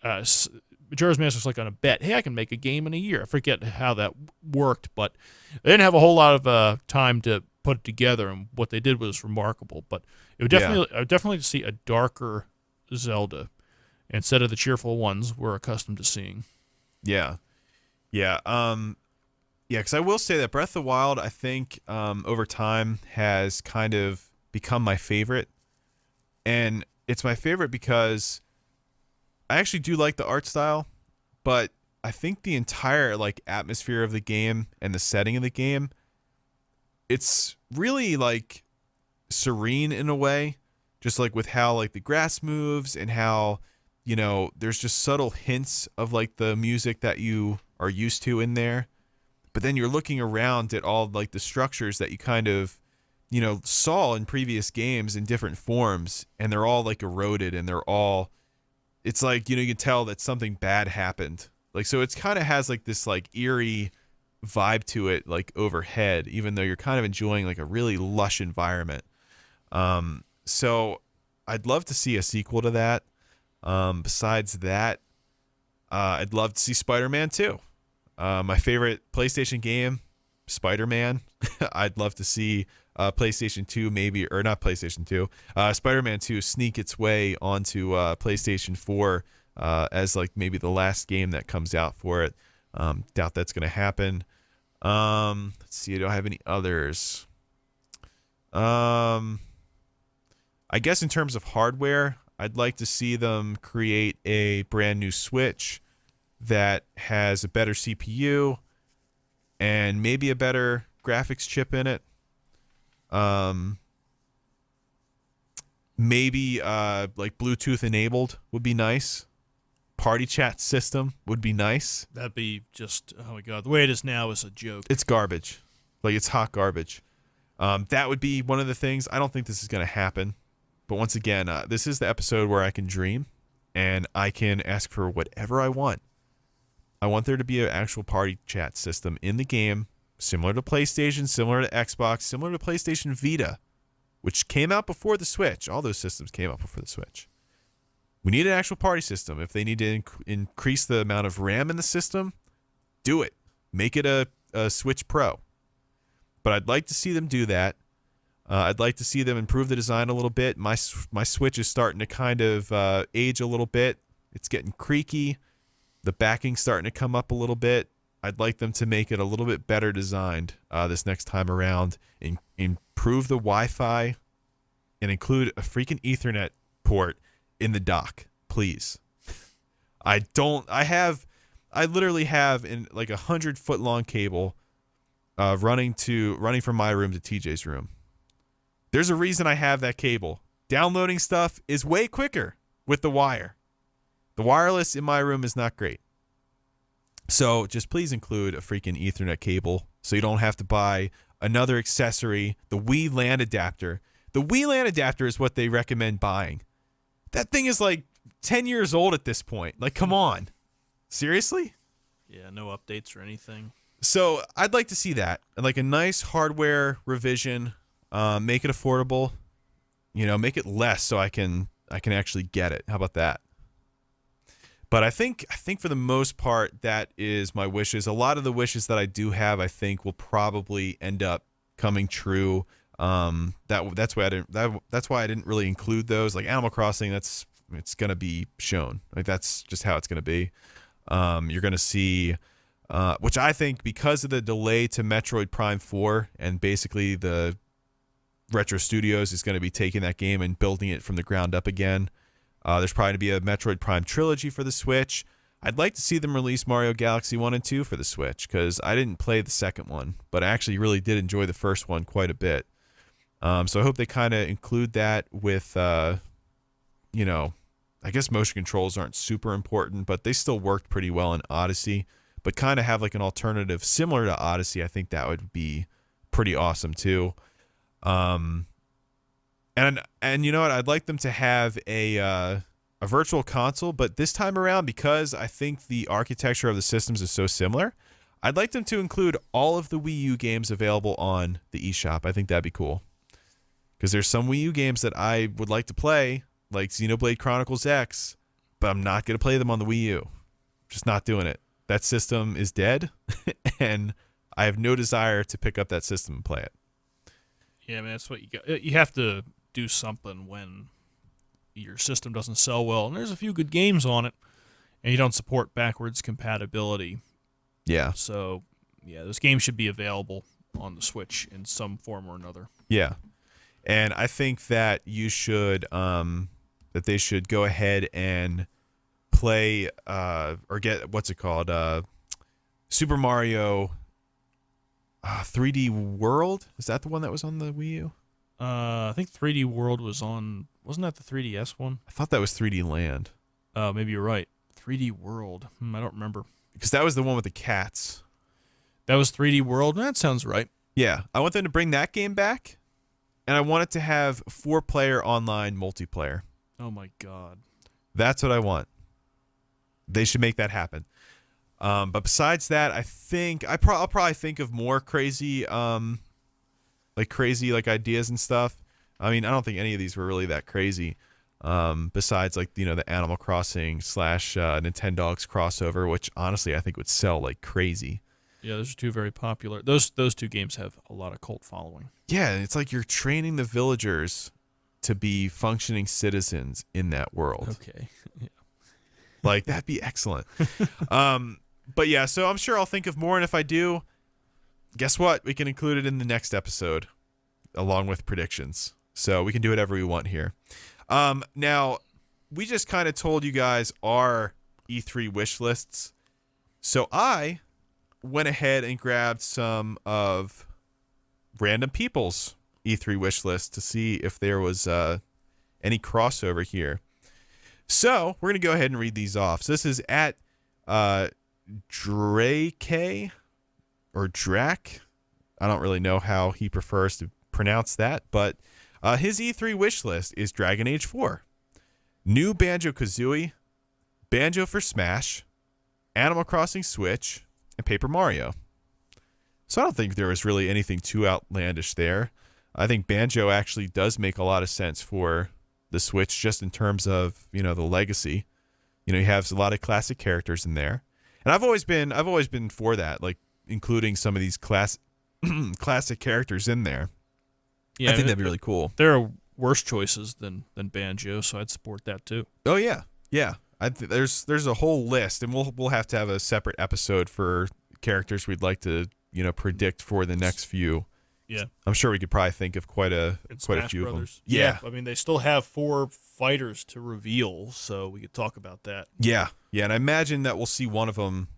Majora's Mask was like on a bet. Hey, I can make a game in a year. I forget how that worked, but they didn't have a whole lot of time to put it together, and what they did was remarkable. But it would definitely, I would definitely see a darker Zelda instead of the cheerful ones we're accustomed to seeing. Yeah. Yeah. Because I will say that Breath of the Wild, I think, over time has kind of become my favorite. And it's my favorite because I actually do like the art style, but I think the entire like atmosphere of the game and the setting of the game, it's really like serene in a way, just like with how like the grass moves and how, you know, there's just subtle hints of like the music that you are used to in there. But then you're looking around at all like the structures that you kind of, you know, saw in previous games in different forms, and they're all like eroded, and they're all, it's like, you know, you can tell that something bad happened. Like, so it's kind of has like this like eerie vibe to it, like overhead, even though you're kind of enjoying like a really lush environment. So I'd love to see a sequel to that. Besides that, I'd love to see Spider-Man 2. My favorite PlayStation game, Spider-Man. I'd love to see PlayStation 2 maybe, or not PlayStation 2, Spider-Man 2 sneak its way onto PlayStation 4 as like maybe the last game that comes out for it. Doubt that's going to happen. Let's see, do I have any others? I guess in terms of hardware, I'd like to see them create a brand new Switch that has a better CPU and maybe a better graphics chip in it. Maybe like Bluetooth enabled would be nice. Party chat system would be nice. That'd be just, oh my God, the way it is now is a joke. It's garbage. Like, it's hot garbage. That would be one of the things. I don't think this is going to happen. But once again, this is the episode where I can dream and I can ask for whatever I want. I want there to be an actual party chat system in the game, similar to PlayStation, similar to Xbox, similar to PlayStation Vita, which came out before the Switch. All those systems came out before the Switch. We need an actual party system. If they need to increase the amount of RAM in the system, do it. Make it a Switch Pro. But I'd like to see them do that. I'd like to see them improve the design a little bit. My Switch is starting to kind of age a little bit. It's getting creaky. The backing's starting to come up a little bit. I'd like them to make it a little bit better designed this next time around. Improve the Wi-Fi and include a freaking Ethernet port in the dock, please. I literally have in like 100-foot long cable running from my room to TJ's room. There's a reason I have that cable. Downloading stuff is way quicker with the wire. The wireless in my room is not great. So just please include a freaking Ethernet cable so you don't have to buy another accessory, the Wii LAN adapter. The Wii LAN adapter is what they recommend buying. That thing is like 10 years old at this point. Like, come on. Seriously? Yeah, no updates or anything. So I'd like to see that. Like a nice hardware revision. Make it affordable. Make it less so I can actually get it. How about that? But I think for the most part, that is my wishes. A lot of the wishes that I do have, I think, will probably end up coming true. That's why I didn't really include those. Like Animal Crossing, it's gonna be shown. Like that's just how it's gonna be. You're gonna see, which I think because of the delay to Metroid Prime 4 and basically the Retro Studios is going to be taking that game and building it from the ground up again. There's probably going to be a Metroid Prime trilogy for the Switch. I'd like to see them release Mario Galaxy 1 and 2 for the Switch because I didn't play the second one, but I actually really did enjoy the first one quite a bit. So I hope they kind of include that with, I guess motion controls aren't super important, but they still worked pretty well in Odyssey. But kind of have like an alternative similar to Odyssey. I think that would be pretty awesome too. And you know what? I'd like them to have a virtual console, but this time around, because I think the architecture of the systems is so similar, I'd like them to include all of the Wii U games available on the eShop. I think that'd be cool. Because there's some Wii U games that I would like to play, like Xenoblade Chronicles X, but I'm not going to play them on the Wii U. Just not doing it. That system is dead, and I have no desire to pick up that system and play it. Yeah, man, that's what you got. You have to do something when your system doesn't sell well, and there's a few good games on it, and you don't support backwards compatibility. Yeah. So, yeah, those games should be available on the Switch in some form or another. Yeah. And I think that you should, that they should go ahead and play, or get, what's it called? Super Mario 3D World? Is that the one that was on the Wii U? I think 3D World was on, wasn't that the 3DS one? I thought that was 3D Land. Maybe you're right. 3D World. I don't remember. Because that was the one with the cats. That was 3D World? That sounds right. Yeah. I want them to bring that game back, and I want it to have 4-player online multiplayer. Oh, my God. That's what I want. They should make that happen. But besides that, I think I'll probably think of more crazy ideas and stuff. I mean, I don't think any of these were really that crazy. Besides the Animal Crossing / Nintendogs crossover, which honestly I think would sell like crazy. Yeah, those are two very popular. Those two games have a lot of cult following. Yeah, it's like you're training the villagers to be functioning citizens in that world. Okay. Yeah. Like, that'd be excellent. But yeah, so I'm sure I'll think of more, and if I do, guess what? We can include it in the next episode along with predictions. So we can do whatever we want here. Now, we just kind of told you guys our E3 wish lists. So I went ahead and grabbed some of random people's E3 wish lists to see if there was any crossover here. So we're going to go ahead and read these off. So this is at Drake or Drac. I don't really know how he prefers to pronounce that, but his E3 wish list is Dragon Age 4, new Banjo-Kazooie, Banjo for Smash, Animal Crossing Switch, and Paper Mario. So I don't think there was really anything too outlandish there. I think Banjo actually does make a lot of sense for the Switch, just in terms of, the legacy. You have a lot of classic characters in there. And I've always been for that, like including some of these classic characters in there. Yeah, I think that'd be really cool. There are worse choices than Banjo, so I'd support that too. Oh yeah. Yeah. There's a whole list, and we'll have to have a separate episode for characters we'd like to, predict for the next few. Yeah. I'm sure we could probably think of quite a few of them. Yeah. I mean, they still have 4 fighters to reveal, so we could talk about that. Yeah. Yeah, and I imagine that we'll see one of them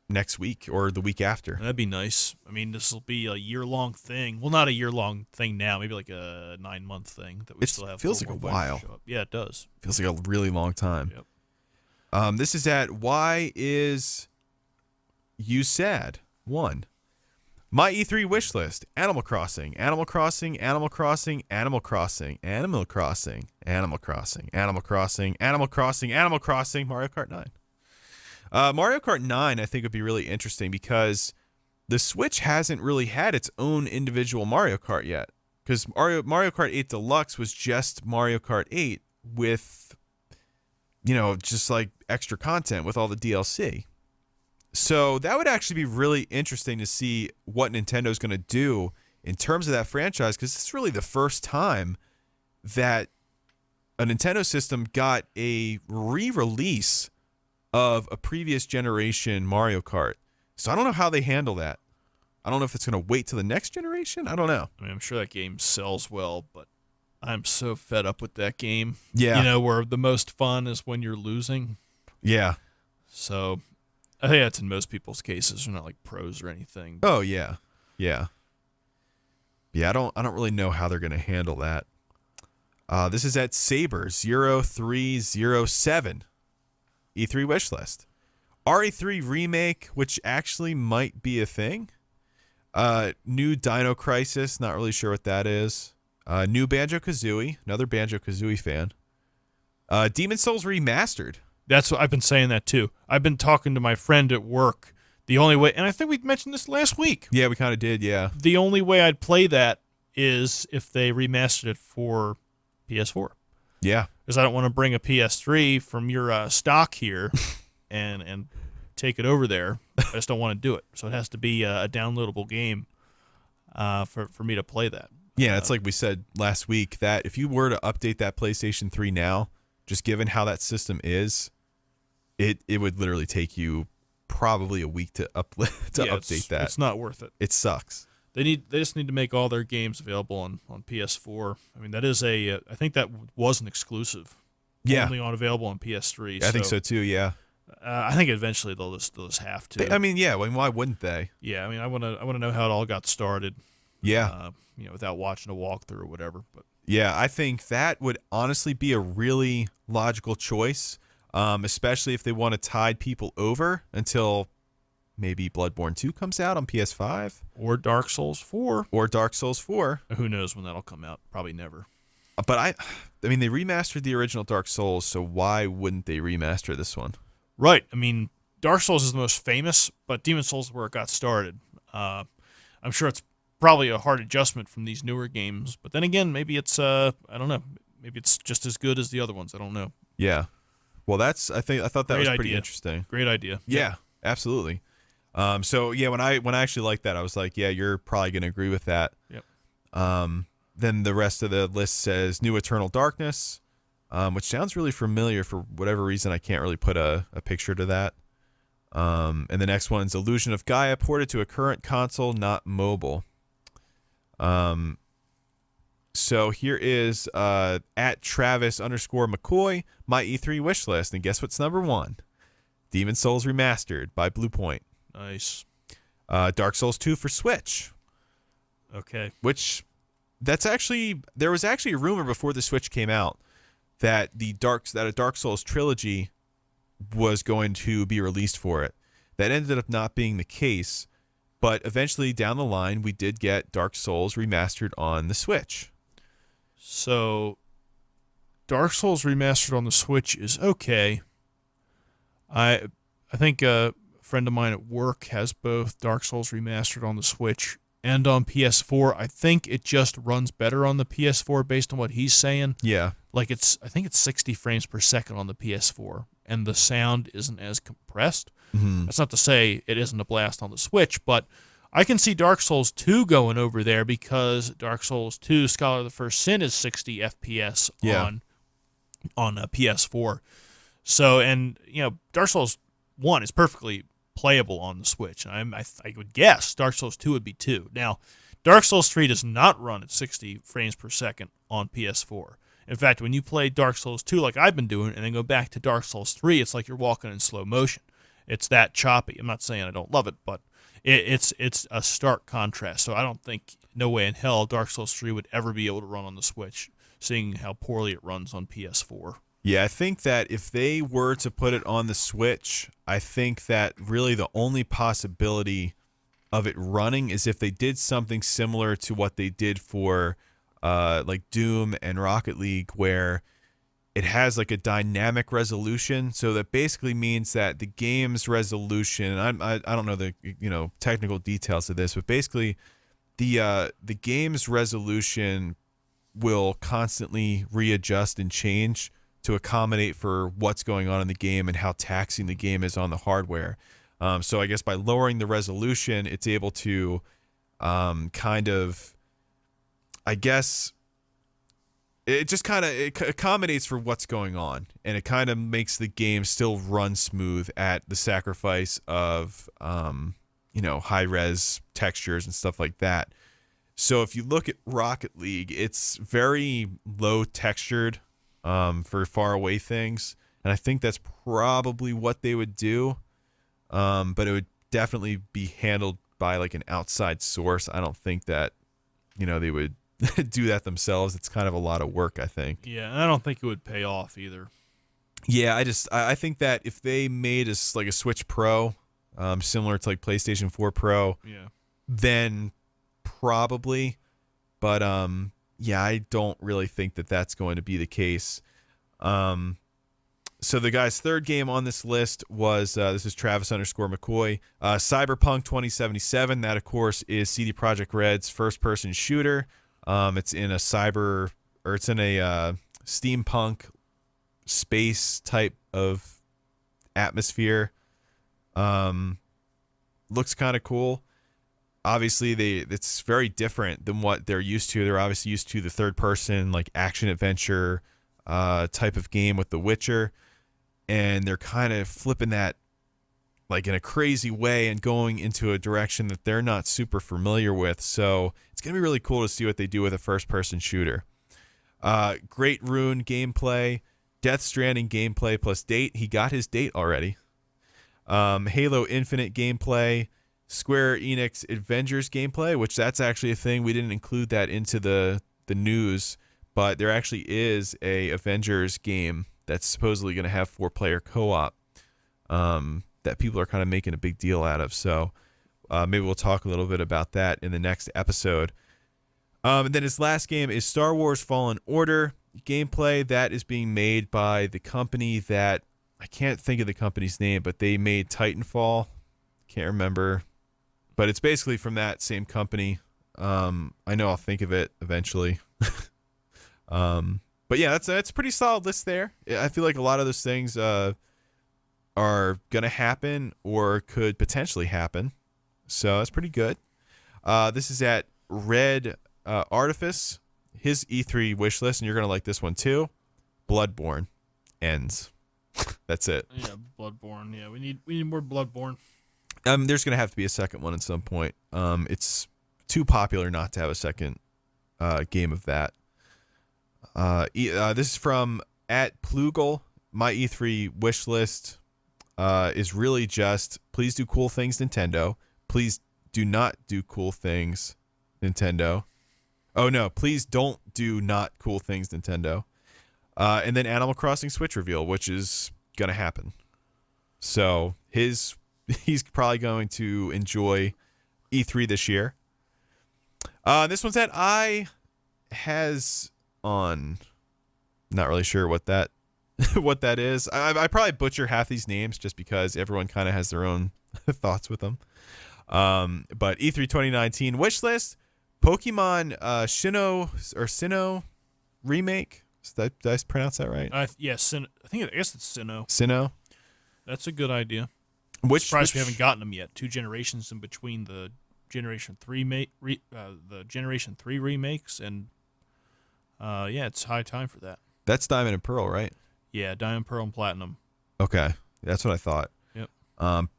next week or the week after. That'd be nice. I mean, this will be a year-long thing. Well, not a year-long thing now. Maybe like a 9-month thing that we still have. It feels like a while. Yeah, it does. Feels like a really long time. Yep. This is at Why Is You Sad? 1. My E3 wish list: Animal Crossing, Animal Crossing, Animal Crossing, Animal Crossing, Animal Crossing, Animal Crossing, Animal Crossing, Animal Crossing, Animal Crossing, Mario Kart 9. Mario Kart 9, I think, would be really interesting because the Switch hasn't really had its own individual Mario Kart yet. Because Mario Kart 8 Deluxe was just Mario Kart 8 with, just like extra content with all the DLC. So that would actually be really interesting to see what Nintendo's going to do in terms of that franchise, because it's really the first time that a Nintendo system got a re-release of a previous generation Mario Kart. So I don't know how they handle that. I don't know if it's going to wait till the next generation. I don't know. I mean, I'm sure that game sells well, but I'm so fed up with that game. Yeah. Where the most fun is when you're losing. Yeah. So I think that's in most people's cases. They're not like pros or anything. Oh yeah. Yeah. Yeah, I don't really know how they're going to handle that. This is at Saber0307. E3 wish list. RE3 remake, which actually might be a thing. New Dino Crisis, not really sure what that is. New Banjo-Kazooie, another Banjo-Kazooie fan. Demon Souls Remastered. That's what I've been saying that too. I've been talking to my friend at work. The only way, and I think we mentioned this last week. Yeah, we kind of did, yeah. The only way I'd play that is if they remastered it for PS4. Yeah. Because I don't want to bring a PS3 from your stock here and take it over there. I just don't want to do it. So it has to be a downloadable game for me to play that. Yeah, it's like we said last week, that if you were to update that PlayStation 3 now, just given how that system is, it would literally take you probably a week to update that. It's not worth it. It sucks. They just need to make all their games available on PS4. I mean, that is I think that was an exclusive. Yeah. Only available on PS3. I think so too, yeah. I think eventually they'll just have to. I mean, yeah, why wouldn't they? Yeah, I mean, I want to know how it all got started. Yeah. Without watching a walkthrough or whatever. But yeah, I think that would honestly be a really logical choice, especially if they want to tide people over until maybe Bloodborne 2 comes out on PS5. Or Dark Souls 4. Or Dark Souls 4. Who knows when that'll come out? Probably never. But I mean, they remastered the original Dark Souls, so why wouldn't they remaster this one? Right. I mean, Dark Souls is the most famous, but Demon Souls is where it got started. I'm sure it's probably a hard adjustment from these newer games, but then again, maybe it's I don't know, maybe it's just as good as the other ones. I don't know. Yeah. Well, I thought that Great was idea. pretty interesting. Great idea. Yeah, absolutely. So yeah, when I actually liked that, I was like, yeah, you're probably gonna agree with that. Yep. Then the rest of the list says New Eternal Darkness, which sounds really familiar for whatever reason. I can't really put a picture to that. And the next one's Illusion of Gaia, ported to a current console, not mobile. So here is at Travis_McCoy, my E3 wish list. And guess what's number 1? Demon Souls Remastered by Bluepoint. Nice. Dark Souls 2 for Switch. Okay. Which, there was actually a rumor before the Switch came out that a Dark Souls trilogy was going to be released for it. That ended up not being the case, but eventually down the line, we did get Dark Souls Remastered on the Switch. So, Dark Souls Remastered on the Switch is okay. I think a friend of mine at work has both Dark Souls Remastered on the Switch and on PS4. I think it just runs better on the PS4 based on what he's saying. Yeah. Like I think it's 60 frames per second on the PS4, and the sound isn't as compressed. Mm-hmm. That's not to say it isn't a blast on the Switch, but I can see Dark Souls 2 going over there because Dark Souls 2 Scholar of the First Sin is 60 FPS on a PS4. So, and Dark Souls 1 is perfectly playable on the Switch. I would guess Dark Souls 2 would be too. Now, Dark Souls 3 does not run at 60 frames per second on PS4. In fact, when you play Dark Souls 2 like I've been doing and then go back to Dark Souls 3, it's like you're walking in slow motion. It's that choppy. I'm not saying I don't love it, but it's a stark contrast. So I don't think, no way in hell, Dark Souls 3 would ever be able to run on the Switch, seeing how poorly it runs on PS4. Yeah, I think that if they were to put it on the Switch, I think that really the only possibility of it running is if they did something similar to what they did for like Doom and Rocket League, where it has like a dynamic resolution. So that basically means that the game's resolution, and I don't know the technical details of this, but basically the game's resolution will constantly readjust and change to accommodate for what's going on in the game and how taxing the game is on the hardware. So I guess by lowering the resolution, it's able to kind of, I guess, it just kind of accommodates for what's going on, and it kind of makes the game still run smooth at the sacrifice of high-res textures and stuff like that. So if you look at Rocket League, it's very low textured for far away things, and I think that's probably what they would do, but it would definitely be handled by like an outside source. I don't think that they would do that themselves. It's kind of a lot of work, I think. Yeah, and I don't think it would pay off either. Yeah, I think that if they made like a Switch Pro, similar to like PlayStation 4 Pro, then probably, but yeah, I don't really think that that's going to be the case. So the guy's third game on this list was this is Travis_McCoy, Cyberpunk 2077. That of course is CD Projekt Red's first-person shooter. It's in a steampunk space type of atmosphere. Looks kind of cool. Obviously, it's very different than what they're used to. They're obviously used to the third-person like action adventure type of game with The Witcher, and they're kind of flipping that like in a crazy way and going into a direction that they're not super familiar with. So it's going to be really cool to see what they do with a first-person shooter. Great Rune gameplay, Death Stranding gameplay plus date. He got his date already. Halo Infinite gameplay, Square Enix Avengers gameplay, which that's actually a thing. We didn't include that into the news, but there actually is a Avengers game that's supposedly going to have 4-player co-op. That people are kind of making a big deal out of. So maybe we'll talk a little bit about that in the next episode. And then his last game is Star Wars Fallen Order gameplay. That is being made by the company that I can't think of the company's name, but they made Titanfall. Can't remember, but it's basically from that same company. I know I'll think of it eventually. But yeah, that's a pretty solid list there. I feel like a lot of those things are gonna happen or could potentially happen, so that's pretty good. This is at Red Artifice, his E3 wish list, and you're gonna like this one too. Bloodborne ends. That's it. Yeah, Bloodborne. Yeah, we need more Bloodborne. There's gonna have to be a second one at some point. It's too popular not to have a second game of that. This is from at Plugal. My E3 wish list is really just please do cool things, Nintendo. Please do not do cool things, Nintendo. Oh no, please don't do not cool things, Nintendo. And then Animal Crossing Switch reveal, which is gonna happen. So he's probably going to enjoy E3 this year. This one's at I has on. Not really sure what that what that is. I probably butcher half these names just because everyone kind of has their own thoughts with them. But E3 2019 wish list: Pokemon Sinnoh remake. Did I pronounce that right? I guess it's Sinnoh. Sinnoh. That's a good idea. Which Surprised we haven't gotten them yet. 2 generations in between the Generation 3 the Generation 3 remakes, and yeah, it's high time for that. That's Diamond and Pearl, right? Yeah, Diamond, Pearl, and Platinum. Okay, that's what I thought. Yep.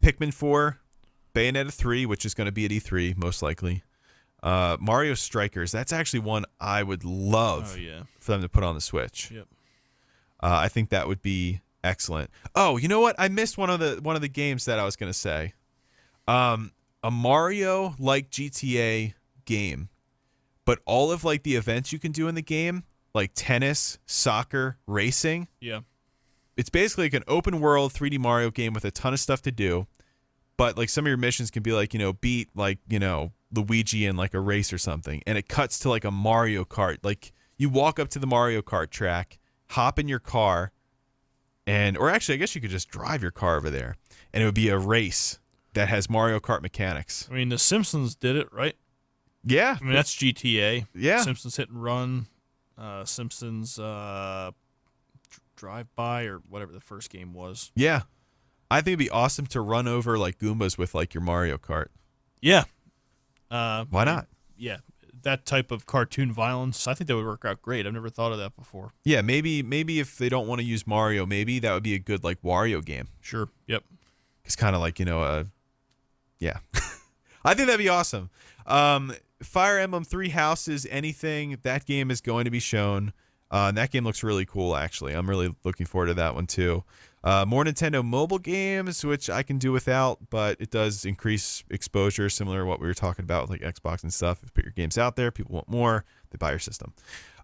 Pikmin 4, Bayonetta 3, which is going to be at E3 most likely. Mario Strikers. That's actually one I would love for them to put on the Switch. Yep. I think that would be excellent. Oh, you know what? I missed one of the games that I was going to say. A Mario like GTA game, but all of like the events you can do in the game, like tennis, soccer, racing. Yeah. It's basically like an open world 3D Mario game with a ton of stuff to do. But like some of your missions can be like, beat like, Luigi in like a race or something. And it cuts to like a Mario Kart. Like you walk up to the Mario Kart track, hop in your car, or actually I guess you could just drive your car over there. And it would be a race that has Mario Kart mechanics. I mean, The Simpsons did it, right? Yeah. I mean, that's GTA. Yeah. Simpsons Hit and Run. Simpsons Drive By, or whatever the first game was. Yeah. I think it'd be awesome to run over like Goombas with like your Mario Kart. Yeah. Why not? Yeah. That type of cartoon violence, I think that would work out great. I've never thought of that before. Yeah, maybe if they don't want to use Mario, maybe that would be a good like Wario game. Sure. Yep. It's kind of like, yeah. I think that'd be awesome. Fire Emblem 3 Houses, anything, that game is going to be shown. And that game looks really cool, actually. I'm really looking forward to that one, too. More Nintendo mobile games, which I can do without, but it does increase exposure, similar to what we were talking about with like Xbox and stuff. If you put your games out there, people want more, they buy your system.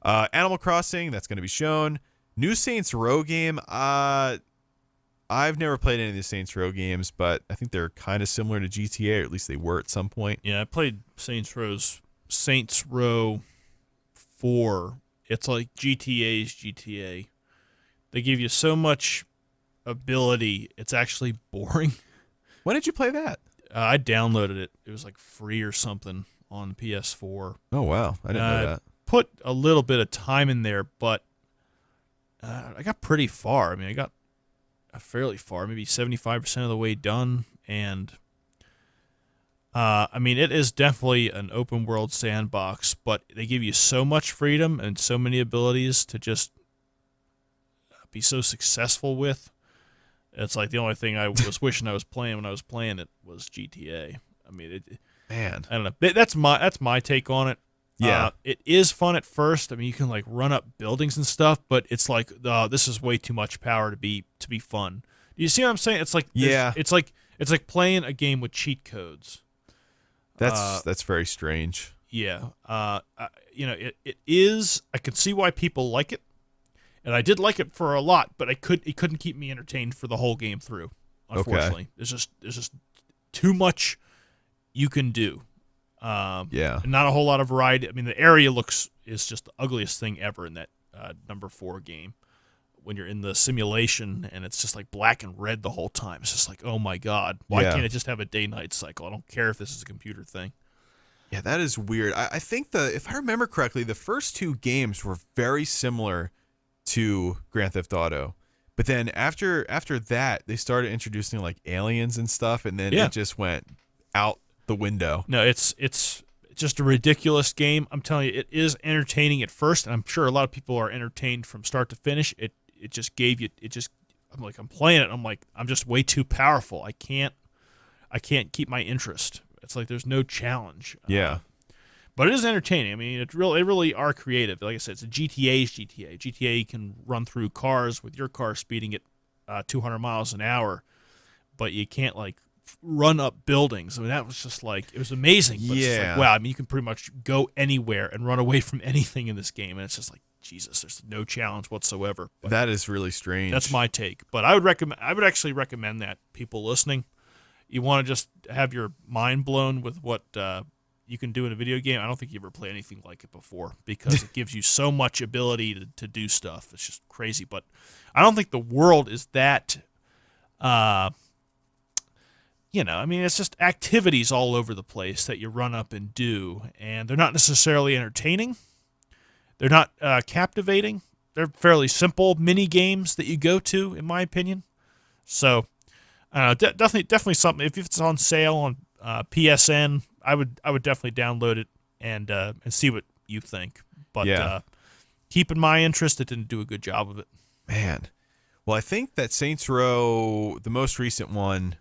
Animal Crossing, that's going to be shown. New Saints Row game, I've never played any of the Saints Row games, but I think they're kind of similar to GTA, or at least they were at some point. Yeah, I played Saints Row 4. It's like GTA's GTA. They give you so much ability, it's actually boring. When did you play that? I downloaded it. It was like free or something on PS4. Oh, wow. I didn't know that. Put a little bit of time in there, but I got pretty far. I mean, I got fairly far, maybe 75% of the way done, and I mean, it is definitely an open world sandbox, but they give you so much freedom and so many abilities to just be so successful with. It's like the only thing I was wishing I was playing when I was playing it was GTA. I mean, man, I don't know. That's my take on it. Yeah, it is fun at first. I mean, you can like run up buildings and stuff, but it's like this is way too much power to be fun. Do you see what I'm saying? It's like it's like playing a game with cheat codes. That's very strange. Yeah, it is. I can see why people like it, and I did like it for a lot, but it couldn't keep me entertained for the whole game through. Unfortunately, there's just too much you can do. Yeah, and not a whole lot of variety. I mean, the area is just the ugliest thing ever in that number 4 game. when you're in the simulation and it's just like black and red the whole time. It's just like, oh my God, why Yeah. can't it just have a day-night cycle? I don't care if this is a computer thing. Yeah, that is weird. I think if I remember correctly, the first two games were very similar to Grand Theft Auto. But then after that, they started introducing like aliens and stuff, and then it just went out the window. No, it's just a ridiculous game. I'm telling you, it is entertaining at first, and I'm sure a lot of people are entertained from start to finish. It just gave you I'm playing it. I'm like, I'm just way too powerful. I can't keep my interest. It's like there's no challenge. Yeah. But it is entertaining. I mean, it really are creative. Like I said, it's a GTA's GTA. GTA can run through cars with your car speeding at 200 miles an hour, but you can't like run up buildings. I mean, that was just like, it was amazing. But it's just like, wow, I mean, you can pretty much go anywhere and run away from anything in this game, and it's just like, Jesus, there's no challenge whatsoever. But that is really strange. that's my take. But I would actually recommend that people listening, you want to just have your mind blown with what you can do in a video game. I don't think you ever played anything like it before because it gives you so much ability to do stuff. It's just crazy. But I don't think the world is that, I mean, it's just activities all over the place that you run up and do, and they're not necessarily entertaining. They're not captivating. They're fairly simple mini games that you go to, in my opinion. So, definitely something. If it's on sale on PSN, I would definitely download it and see what you think. But keeping my interest, it didn't do a good job of it. Man, well, I think that Saints Row, the most recent one,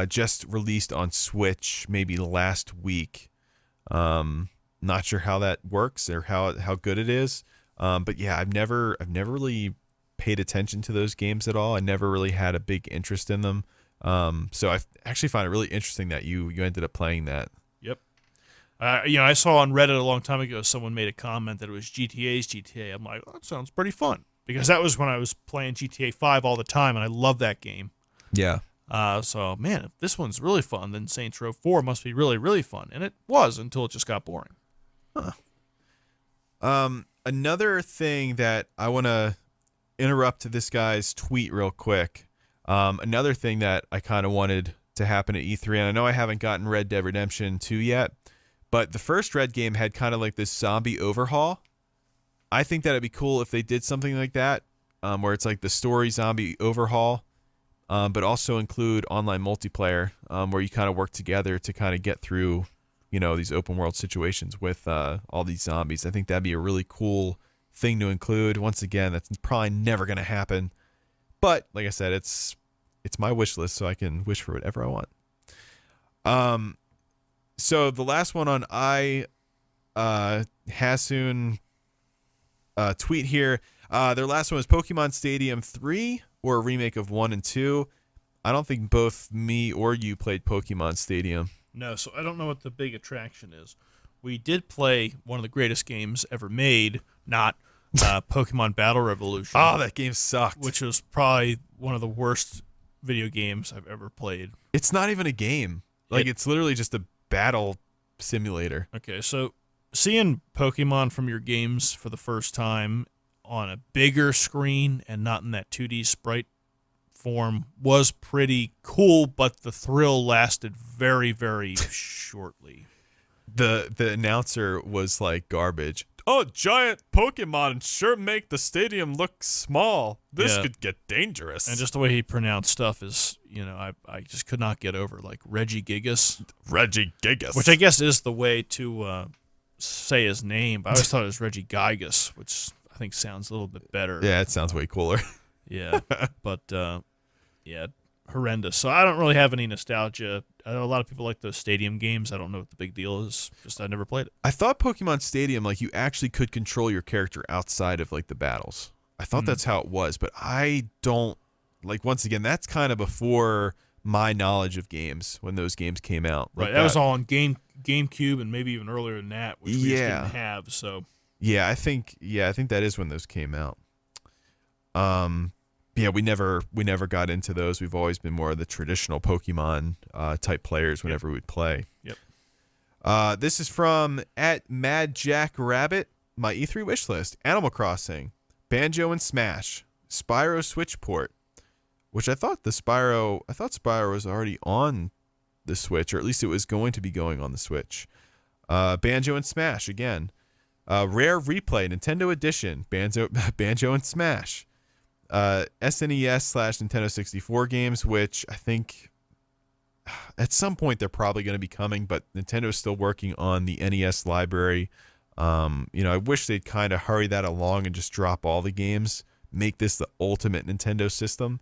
just released on Switch maybe last week. Not sure how that works or how good it is. But yeah, I've never really paid attention to those games at all. I never really had a big interest in them. So I actually find it really interesting that you ended up playing that. Yep. I saw on Reddit a long time ago someone made a comment that it was GTA's GTA. I'm like, oh, that sounds pretty fun. Because that was when I was playing GTA 5 all the time, and I love that game. Yeah. So, man, if this one's really fun, then Saints Row 4 must be really, really fun. And it was until it just got boring. Huh. Another thing that I want to interrupt this guy's tweet real quick. Another thing that I kind of wanted to happen at E3, and I know I haven't gotten Red Dead Redemption 2 yet, but the first Red game had kind of like this zombie overhaul. I think that it'd be cool if they did something like that, where it's like the story zombie overhaul, but also include online multiplayer, where you kind of work together to kind of get through, these open world situations with all these zombies. I think that'd be a really cool thing to include. Once again, that's probably never going to happen. But like I said, it's my wish list, so I can wish for whatever I want. So the last one on Hasoon tweet here. Their last one was Pokemon Stadium 3 or a remake of 1 and 2. I don't think both me or you played Pokemon Stadium. No, so I don't know what the big attraction is. We did play one of the greatest games ever made, not Pokemon Battle Revolution. Oh, that game sucked. Which was probably one of the worst video games I've ever played. It's not even a game. It's literally just a battle simulator. Okay, so seeing Pokemon from your games for the first time on a bigger screen and not in that 2D sprite form was pretty cool, but the thrill lasted very, very shortly. The announcer was like garbage. Oh, giant Pokemon sure make the stadium look small. This could get dangerous. And just the way he pronounced stuff is, I just could not get over, like Regigigas. Regigigas. Which I guess is the way to say his name, but I always thought it was Regigigas, which I think sounds a little bit better. Yeah, it sounds way cooler. Yeah, but, horrendous. So I don't really have any nostalgia. I know a lot of people like those stadium games. I don't know what the big deal is. Just I never played it. I thought Pokemon Stadium, you actually could control your character outside of, the battles. I thought that's how it was, but I don't, once again, that's kind of before my knowledge of games when those games came out. Right, that was all on GameCube and maybe even earlier than that, which we just didn't have, so. Yeah, I think that is when those came out. Yeah, we never got into those. We've always been more of the traditional Pokemon type players whenever we'd play. Yep. This is from @MadJackRabbit. My E3 wish list: Animal Crossing, Banjo and Smash, Spyro Switch port, which I thought Spyro was already on the Switch, or at least it was going to be going on the Switch. Banjo and Smash again. Rare Replay Nintendo Edition. Banjo and Smash. SNES/Nintendo 64 games, which I think at some point they're probably going to be coming, but Nintendo's still working on the NES library. I wish they'd kind of hurry that along and just drop all the games, make this the ultimate Nintendo system.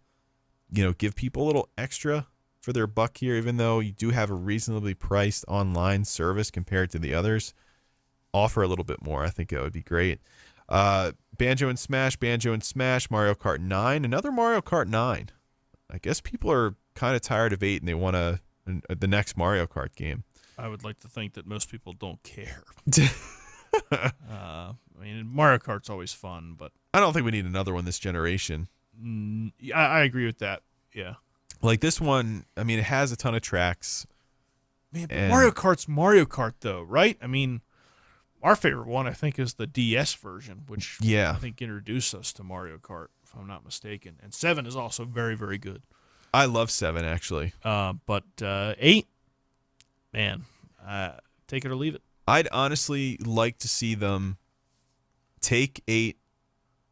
Give people a little extra for their buck here, even though you do have a reasonably priced online service compared to the others. Offer a little bit more. I think that would be great. Banjo and Smash, Mario Kart 9, another Mario Kart 9. I guess people are kind of tired of 8 and they want the next Mario Kart game. I would like to think that most people don't care. Mario Kart's always fun, but I don't think we need another one this generation. I agree with that. Yeah. Like this one, it has a ton of tracks. Man, but Mario Kart's Mario Kart, though, right? Our favorite one, I think, is the DS version, which I think introduced us to Mario Kart, if I'm not mistaken. And 7 is also very, very good. I love 7, actually. But 8, man, take it or leave it. I'd honestly like to see them take 8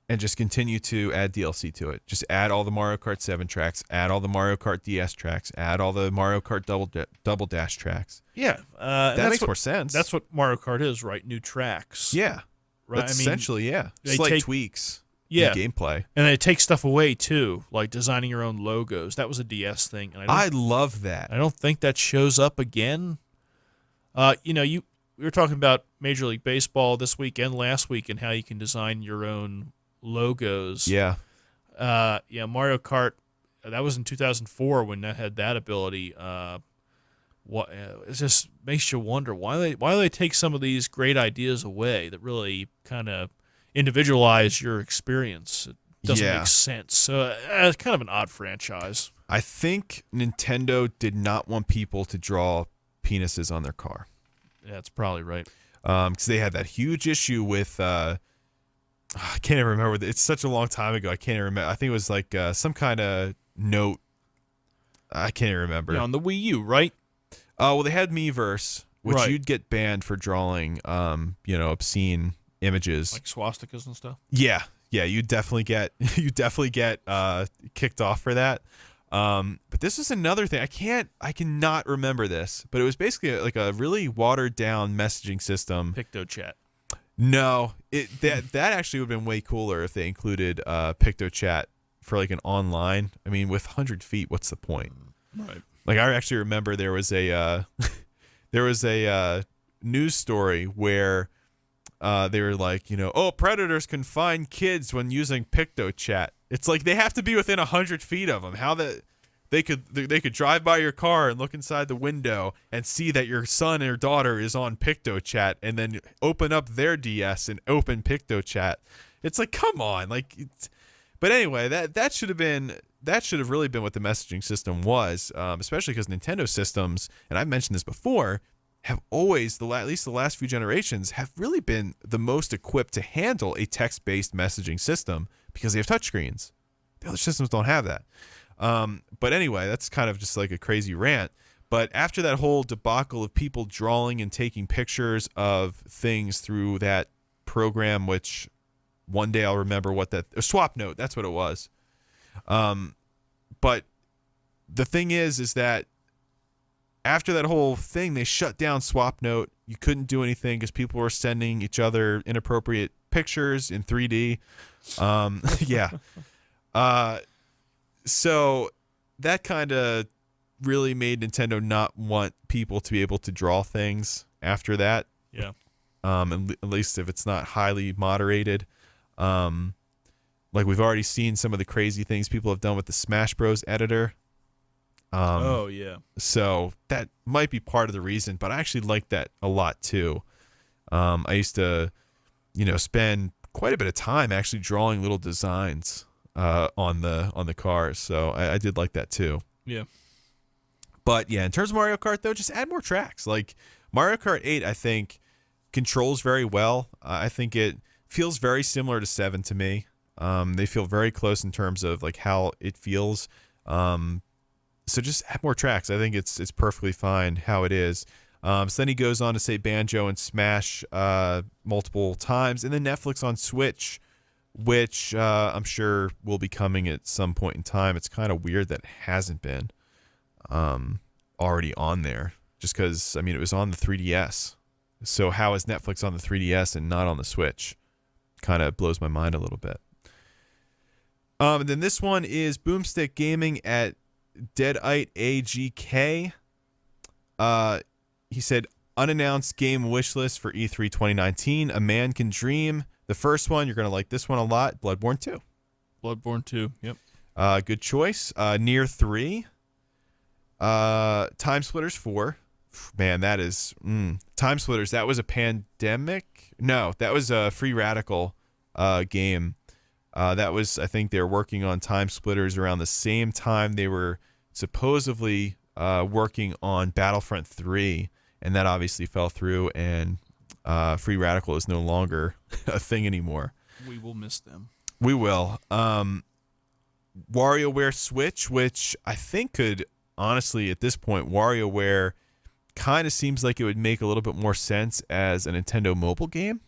and just continue to add DLC to it. Just add all the Mario Kart 7 tracks, add all the Mario Kart DS tracks, add all the Mario Kart Double Dash tracks. Yeah. That makes more sense. That's what Mario Kart is, right? New tracks. Yeah. Right. That's essentially, Just tweaks in gameplay. And they take stuff away, too, like designing your own logos. That was a DS thing. And I love that. I don't think that shows up again. We were talking about Major League Baseball this week and last week and how you can design your own logos. Yeah. Mario Kart, that was in 2004 when that had that ability. It just makes you wonder why do they take some of these great ideas away that really kind of individualize your experience. It doesn't make sense. So it's kind of an odd franchise. I think Nintendo did not want people to draw penises on their car. Yeah, that's probably right. Because they had that huge issue with I can't even remember. It's such a long time ago. I can't even remember. I think it was like some kind of note. I can't even remember. On the Wii U, right? Well, they had Miiverse, which you'd get banned for drawing, obscene images, like swastikas and stuff. Yeah, you definitely get kicked off for that. But this is another thing. I cannot remember this, but it was basically like a really watered down messaging system. PictoChat. No, that actually would have been way cooler if they included PictoChat for like an online. With 100 feet, what's the point? Right. Like I actually remember there was a news story where they were like, predators can find kids when using PictoChat. It's like they have to be within 100 feet of them. How they could drive by your car and look inside the window and see that your son or daughter is on PictoChat, and then open up their DS and open PictoChat. It's like, come on, but anyway, that should have really been what the messaging system was, especially because Nintendo systems, and I've mentioned this before, have always, at least the last few generations, have really been the most equipped to handle a text-based messaging system because they have touchscreens. The other systems don't have that. But anyway, that's kind of just like a crazy rant. But after that whole debacle of people drawing and taking pictures of things through that program, which one day I'll remember SwapNote, that's what it was. But the thing is that after that whole thing, they shut down SwapNote. You couldn't do anything because people were sending each other inappropriate pictures in 3D. Yeah. So that kind of really made Nintendo not want people to be able to draw things after that. Yeah. At least if it's not highly moderated. Like we've already seen some of the crazy things people have done with the Smash Bros. Editor. Oh, yeah. So that might be part of the reason, but I actually like that a lot too. I used to, spend quite a bit of time actually drawing little designs on the cars. So I did like that too. Yeah. But yeah, in terms of Mario Kart though, just add more tracks. Like Mario Kart 8, I think controls very well. I think it feels very similar to 7 to me. They feel very close in terms of like how it feels. So just add more tracks. I think it's perfectly fine how it is. So then he goes on to say Banjo and Smash multiple times, and then Netflix on Switch, which I'm sure will be coming at some point in time. It's kind of weird that it hasn't been already on there, just because, I mean, it was on the 3DS. So how is Netflix on the 3DS and not on the Switch? Kind of blows my mind a little bit. And then this one is Boomstick Gaming at Deadite AGK. He said, unannounced game wish list for E3 2019. A Man Can Dream. The first one, you're going to like this one a lot. Bloodborne 2. Bloodborne 2, yep. Good choice. Nier 3. Time Splitters 4. Man, that is... Time Splitters, that was a pandemic? No, that was a Free Radical game. That was, I think they were working on Time Splitters around the same time they were supposedly working on Battlefront 3, and that obviously fell through, and Free Radical is no longer a thing anymore. We will miss them. We will. WarioWare Switch, which I think could, honestly, at this point, WarioWare kind of seems like it would make a little bit more sense as a Nintendo mobile game.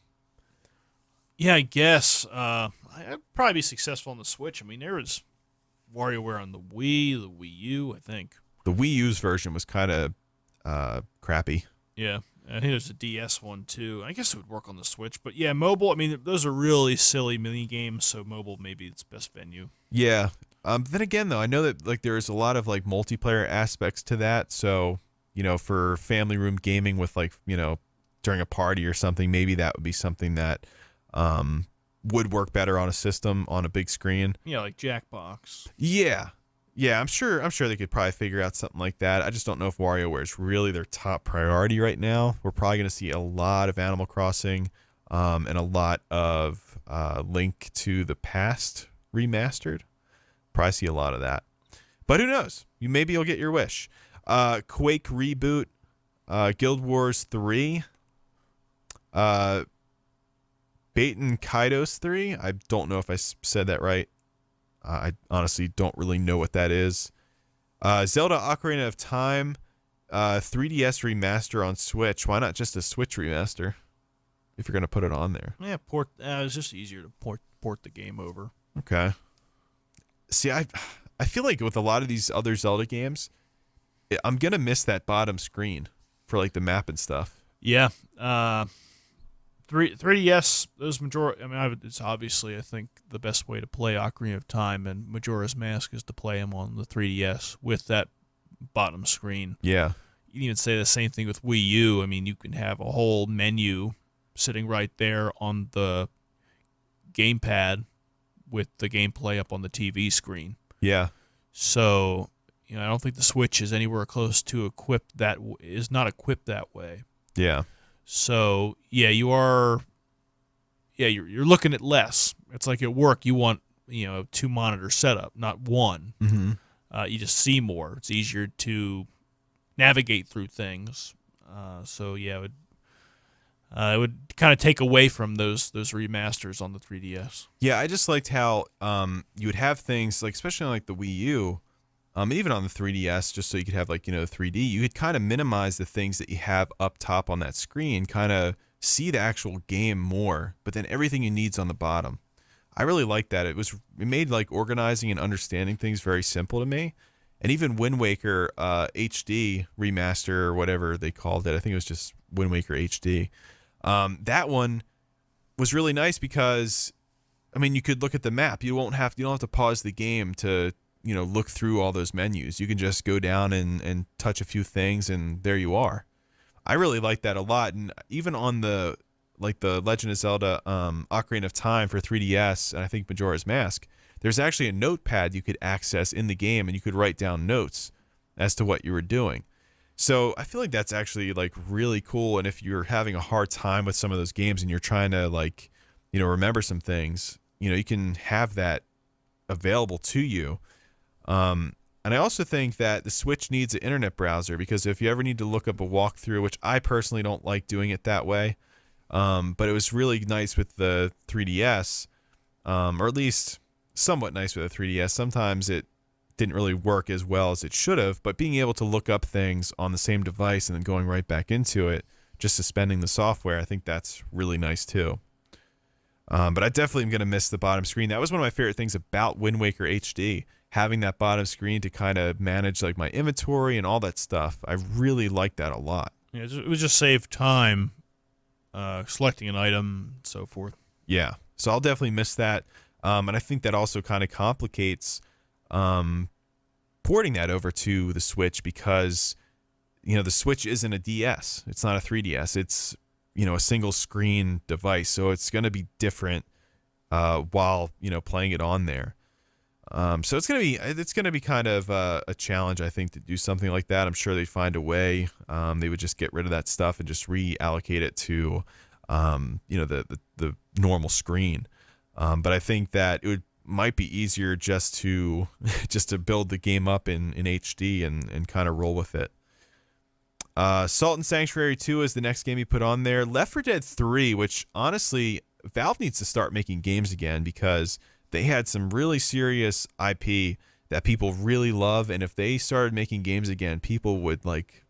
Yeah, I guess. I'd probably be successful on the Switch. I mean, there was WarioWare on the Wii, the Wii U, I think. The Wii U's version was kind of crappy. Yeah, I think there's a DS one, too. I guess it would work on the Switch. But yeah, mobile, I mean, those are really silly mini games, so mobile may be its best venue. Yeah. Then again, though, I know that like there's a lot of like multiplayer aspects to that. So, you know, for family room gaming with like, you know, during a party or something, maybe that would be something that would work better on a system on a big screen. Yeah, like Jackbox. Yeah. Yeah, I'm sure they could probably figure out something like that. I just don't know if WarioWare is really their top priority right now. We're probably going to see a lot of Animal Crossing and a lot of Link to the Past remastered. Probably see a lot of that. But who knows? Maybe you'll get your wish. Quake reboot, Guild Wars 3, Baten Kaidos 3. I don't know if I said that right. I honestly don't really know what that is. Zelda Ocarina of Time, 3DS remaster on Switch. Why not just a Switch remaster if you're going to put it on there? Yeah, port. It's just easier to port the game over. Okay. See, I feel like with a lot of these other Zelda games, I'm going to miss that bottom screen for like the map and stuff. Yeah. 3DS, those Majora. I mean, it's obviously, I think, the best way to play Ocarina of Time and Majora's Mask is to play them on the 3DS with that bottom screen. Yeah. You can even say the same thing with Wii U. I mean, you can have a whole menu sitting right there on the gamepad with the gameplay up on the TV screen. Yeah. So, you know, I don't think the Switch is anywhere close to equipped that way. Yeah. So, yeah, you're looking at less. It's like at work, you want, you know, 2 monitor setup, not one. Mm-hmm. You just see more. It's easier to navigate through things. So, yeah, it would kind of take away from those remasters on the 3DS. Yeah, I just liked how you would have things, like especially on like the Wii U, even on the 3DS, just so you could have like, you know, 3D, you could kind of minimize the things that you have up top on that screen, kind of see the actual game more, but then everything you need's on the bottom. I really like that. It made like organizing and understanding things very simple to me. And even Wind Waker HD remaster or whatever they called it, I think it was just Wind Waker HD. That one was really nice because, I mean, you could look at the map. You don't have to pause the game to, you know, look through all those menus. You can just go down and touch a few things, and there you are. I really like that a lot. And even on the Legend of Zelda Ocarina of Time for 3DS, and I think Majora's Mask, there's actually a notepad you could access in the game, and you could write down notes as to what you were doing. So I feel like that's actually like really cool. And if you're having a hard time with some of those games and you're trying to like, you know, remember some things, you know, you can have that available to you. And I also think that the Switch needs an internet browser, because if you ever need to look up a walkthrough, which I personally don't like doing it that way, but it was really nice with the 3DS, or at least somewhat nice with a 3DS. Sometimes it didn't really work as well as it should have, but being able to look up things on the same device and then going right back into it, just suspending the software, I think that's really nice too. But I definitely am going to miss the bottom screen. That was one of my favorite things about Wind Waker HD, having that bottom screen to kind of manage like my inventory and all that stuff. I really like that a lot. Yeah, it would just save time selecting an item and so forth. Yeah, so I'll definitely miss that. And I think that also kind of complicates porting that over to the Switch because, the Switch isn't a DS. It's not a 3DS. It's, a single screen device. So it's going to be different while, playing it on there. So it's going to be kind of a challenge, I think, to do something like that. I'm sure they'd find a way. They would just get rid of that stuff and just reallocate it to, the normal screen. But I think that it might be easier just to build the game up in HD and kind of roll with it. Salt and Sanctuary 2 is the next game he put on there. Left 4 Dead 3, which honestly, Valve needs to start making games again because they had some really serious IP that people really love, and if they started making games again, people would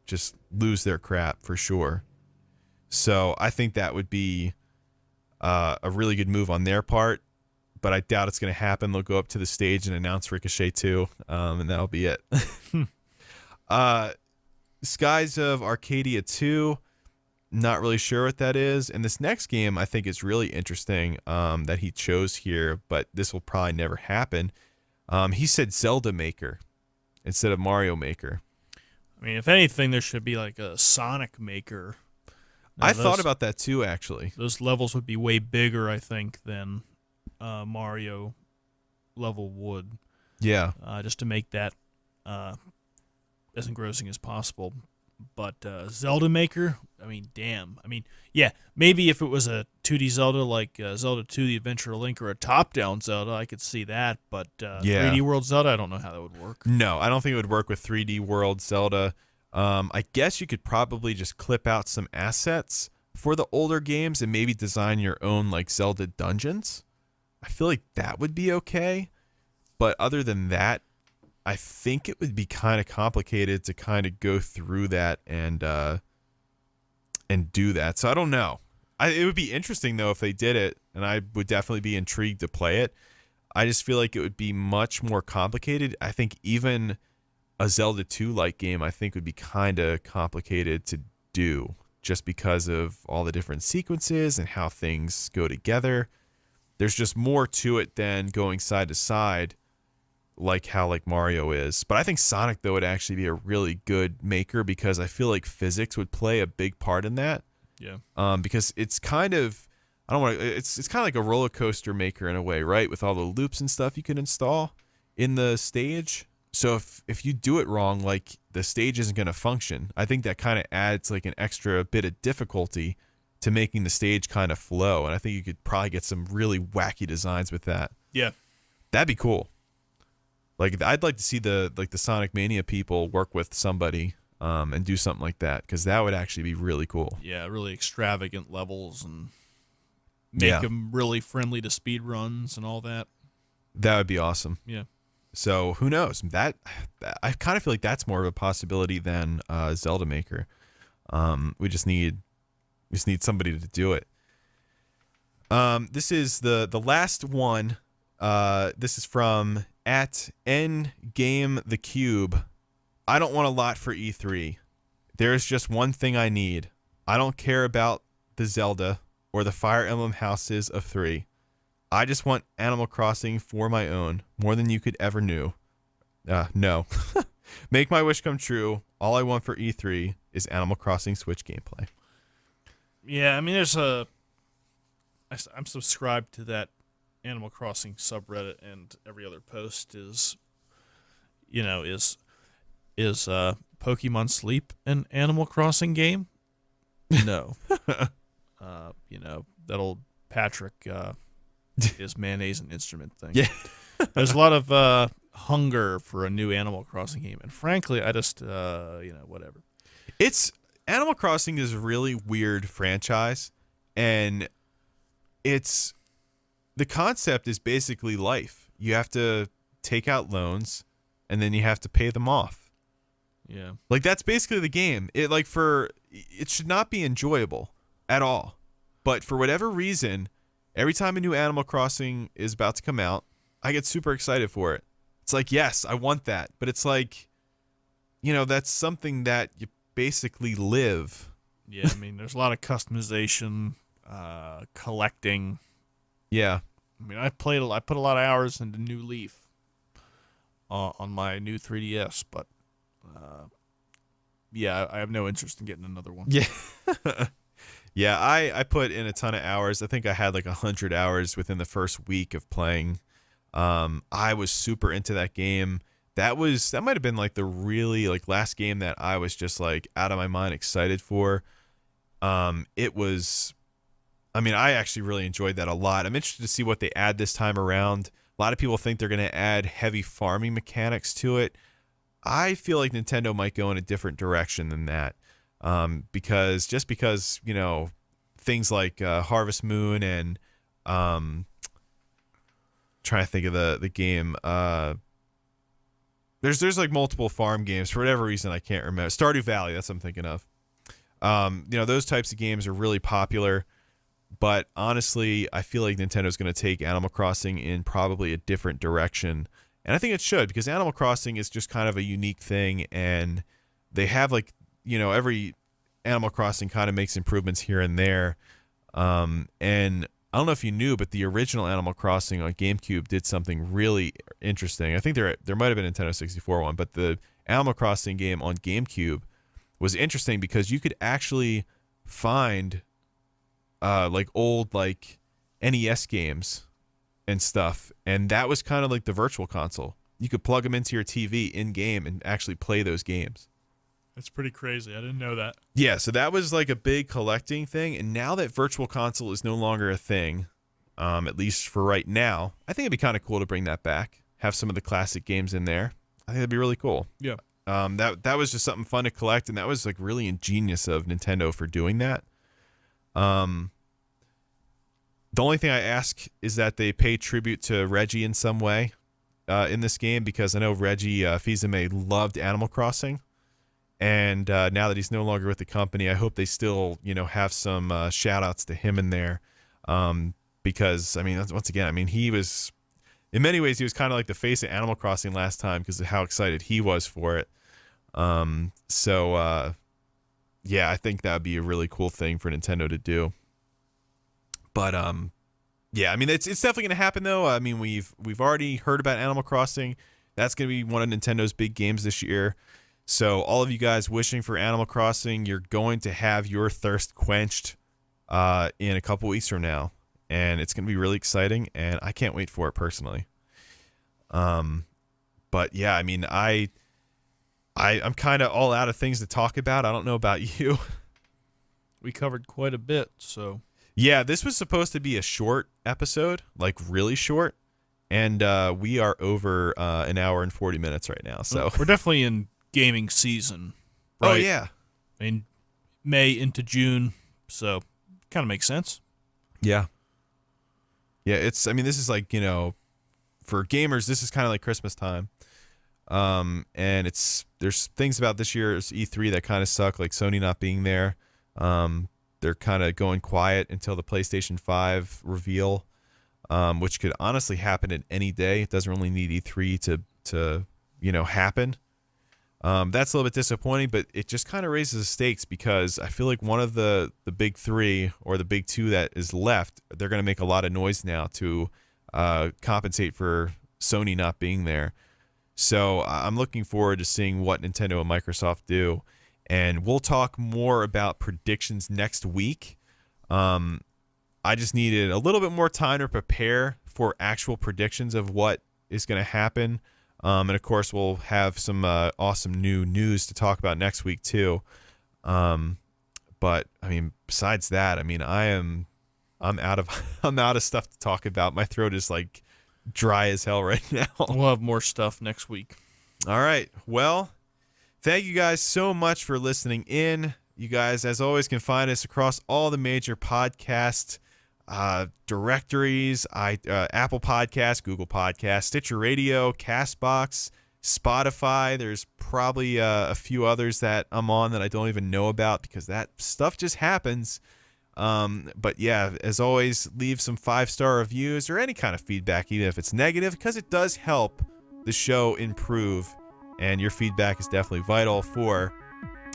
just lose their crap for sure. So I think that would be a really good move on their part, but I doubt it's going to happen. They'll go up to the stage and announce Ricochet 2, and that'll be it. Skies of Arcadia 2, not really sure what that is. And this next game I think is really interesting that he chose here, but this will probably never happen. He said Zelda Maker instead of Mario Maker. I mean, if anything, there should be like a Sonic Maker. I thought about that too, actually. Those levels would be way bigger, I think, than Mario level would. Yeah. Just to make that as engrossing as possible. But Zelda Maker, I mean, damn. I mean, yeah, maybe if it was a 2D Zelda like Zelda 2, The Adventure of Link, or a top-down Zelda, I could see that. But 3D World Zelda, I don't know how that would work. No, I don't think it would work with 3D World Zelda. I guess you could probably just clip out some assets for the older games and maybe design your own Zelda dungeons. I feel like that would be okay. But other than that, I think it would be kind of complicated to kind of go through that and do that. So I don't know. It would be interesting though if they did it, and I would definitely be intrigued to play it. I just feel like it would be much more complicated. I think even a Zelda 2-like game, I think would be kind of complicated to do just because of all the different sequences and how things go together. There's just more to it than going side to side like how Mario is. But I think Sonic though would actually be a really good maker because I feel like physics would play a big part in that. Yeah. Because it's kind of it's kind of like a roller coaster maker in a way, right? With all the loops and stuff you can install in the stage. So if you do it wrong, the stage isn't going to function. I think that kind of adds an extra bit of difficulty to making the stage kind of flow. And I think you could probably get some really wacky designs with that. Yeah. That'd be cool. I'd like to see the Sonic Mania people work with somebody and do something like that because that would actually be really cool. Yeah, really extravagant levels and make them really friendly to speed runs and all that. That would be awesome. Yeah. So who knows? That I kind of feel like that's more of a possibility than Zelda Maker. We just need somebody to do it. This is the last one. This is from @NGameTheCube. I don't want a lot for E3. There's just one thing I need. I don't care about the Zelda or the Fire Emblem Houses of 3. I just want Animal Crossing for my own, more than you could ever knew. No. Make my wish come true. All I want for E3 is Animal Crossing Switch gameplay. Yeah, I mean, I'm subscribed to that Animal Crossing subreddit, and every other post is Pokemon Sleep an Animal Crossing game? No. That old Patrick is mayonnaise an instrument thing. Yeah. There's a lot of hunger for a new Animal Crossing game, and frankly, I just whatever. Animal Crossing is a really weird franchise, and it's the concept is basically life. You have to take out loans, and then you have to pay them off. Yeah. Like, that's basically the game. It should not be enjoyable at all. But for whatever reason, every time a new Animal Crossing is about to come out, I get super excited for it. It's like, yes, I want that. But it's like, that's something that you basically live. Yeah, I mean, there's a lot of customization, collecting. Yeah. I mean, I put a lot of hours into New Leaf on my new 3DS, but yeah, I have no interest in getting another one. Yeah. Yeah, I put in a ton of hours. I think I had like 100 hours within the first week of playing. I was super into that game. That might have been like the really like last game that I was just like out of my mind excited for. It was, I mean, I actually really enjoyed that a lot. I'm interested to see what they add this time around. A lot of people think they're going to add heavy farming mechanics to it. I feel like Nintendo might go in a different direction than that. Because things like Harvest Moon and trying to think of the game. There's like multiple farm games for whatever reason I can't remember. Stardew Valley, that's what I'm thinking of. Those types of games are really popular, but honestly, I feel like Nintendo's going to take Animal Crossing in probably a different direction, and I think it should, because Animal Crossing is just kind of a unique thing, and they have like every Animal Crossing kind of makes improvements here and there, and I don't know if you knew, but the original Animal Crossing on GameCube did something really interesting. I think there might have been a Nintendo 64 one, but the Animal Crossing game on GameCube was interesting because you could actually find like old like NES games and stuff, and that was kind of like the virtual console. You could plug them into your TV in game and actually play those games. That's pretty crazy. I didn't know that. Yeah, so that was like a big collecting thing, and now that virtual console is no longer a thing, at least for right now, I think it'd be kind of cool to bring that back. Have some of the classic games in there. I think that'd be really cool. Yeah. That was just something fun to collect, and that was like really ingenious of Nintendo for doing that. The only thing I ask is that they pay tribute to Reggie in some way in this game, because I know Reggie Fils-Aimé loved Animal Crossing, and now that he's no longer with the company, I hope they still have some shout outs to him in there, because I mean, once again, I mean, he was in many ways he was kind of like the face of Animal Crossing last time because of how excited he was for it. Yeah, I think that would be a really cool thing for Nintendo to do. But yeah, I mean, it's definitely going to happen though. I mean, we've already heard about Animal Crossing. That's going to be one of Nintendo's big games this year. So all of you guys wishing for Animal Crossing, you're going to have your thirst quenched in a couple weeks from now, and it's going to be really exciting, and I can't wait for it personally. But yeah, I mean, I'm kind of all out of things to talk about. I don't know about you. We covered quite a bit, so. Yeah, this was supposed to be a short episode, like really short, and we are over an hour and 40 minutes right now. So we're definitely in gaming season, right? Oh yeah, I mean, May into June, so kind of makes sense. Yeah. Yeah, I mean, this is like, for gamers, this is kind of like Christmas time. And there's things about this year's E3 that kind of suck, like Sony not being there. They're kind of going quiet until the PlayStation 5 reveal, which could honestly happen at any day. It doesn't really need E3 to happen. That's a little bit disappointing, but it just kind of raises the stakes because I feel like one of the big three or the big two that is left, they're going to make a lot of noise now to compensate for Sony not being there. So I'm looking forward to seeing what Nintendo and Microsoft do. And we'll talk more about predictions next week. I just needed a little bit more time to prepare for actual predictions of what is going to happen. And of course, we'll have some awesome new news to talk about next week too. But I mean, besides that, I mean, I'm out of stuff to talk about. My throat is like dry as hell right now. We'll have more stuff next week. All right. Well, thank you guys so much for listening in. You guys, as always, can find us across all the major podcast directories, Apple Podcasts, Google Podcasts, Stitcher Radio, Castbox, Spotify. There's probably a few others that I'm on that I don't even know about because that stuff just happens. But yeah, as always, leave some 5-star reviews or any kind of feedback, even if it's negative, because it does help the show improve, and your feedback is definitely vital for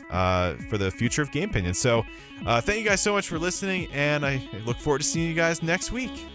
the future of Gamepinions. So thank you guys so much for listening, and I look forward to seeing you guys next week.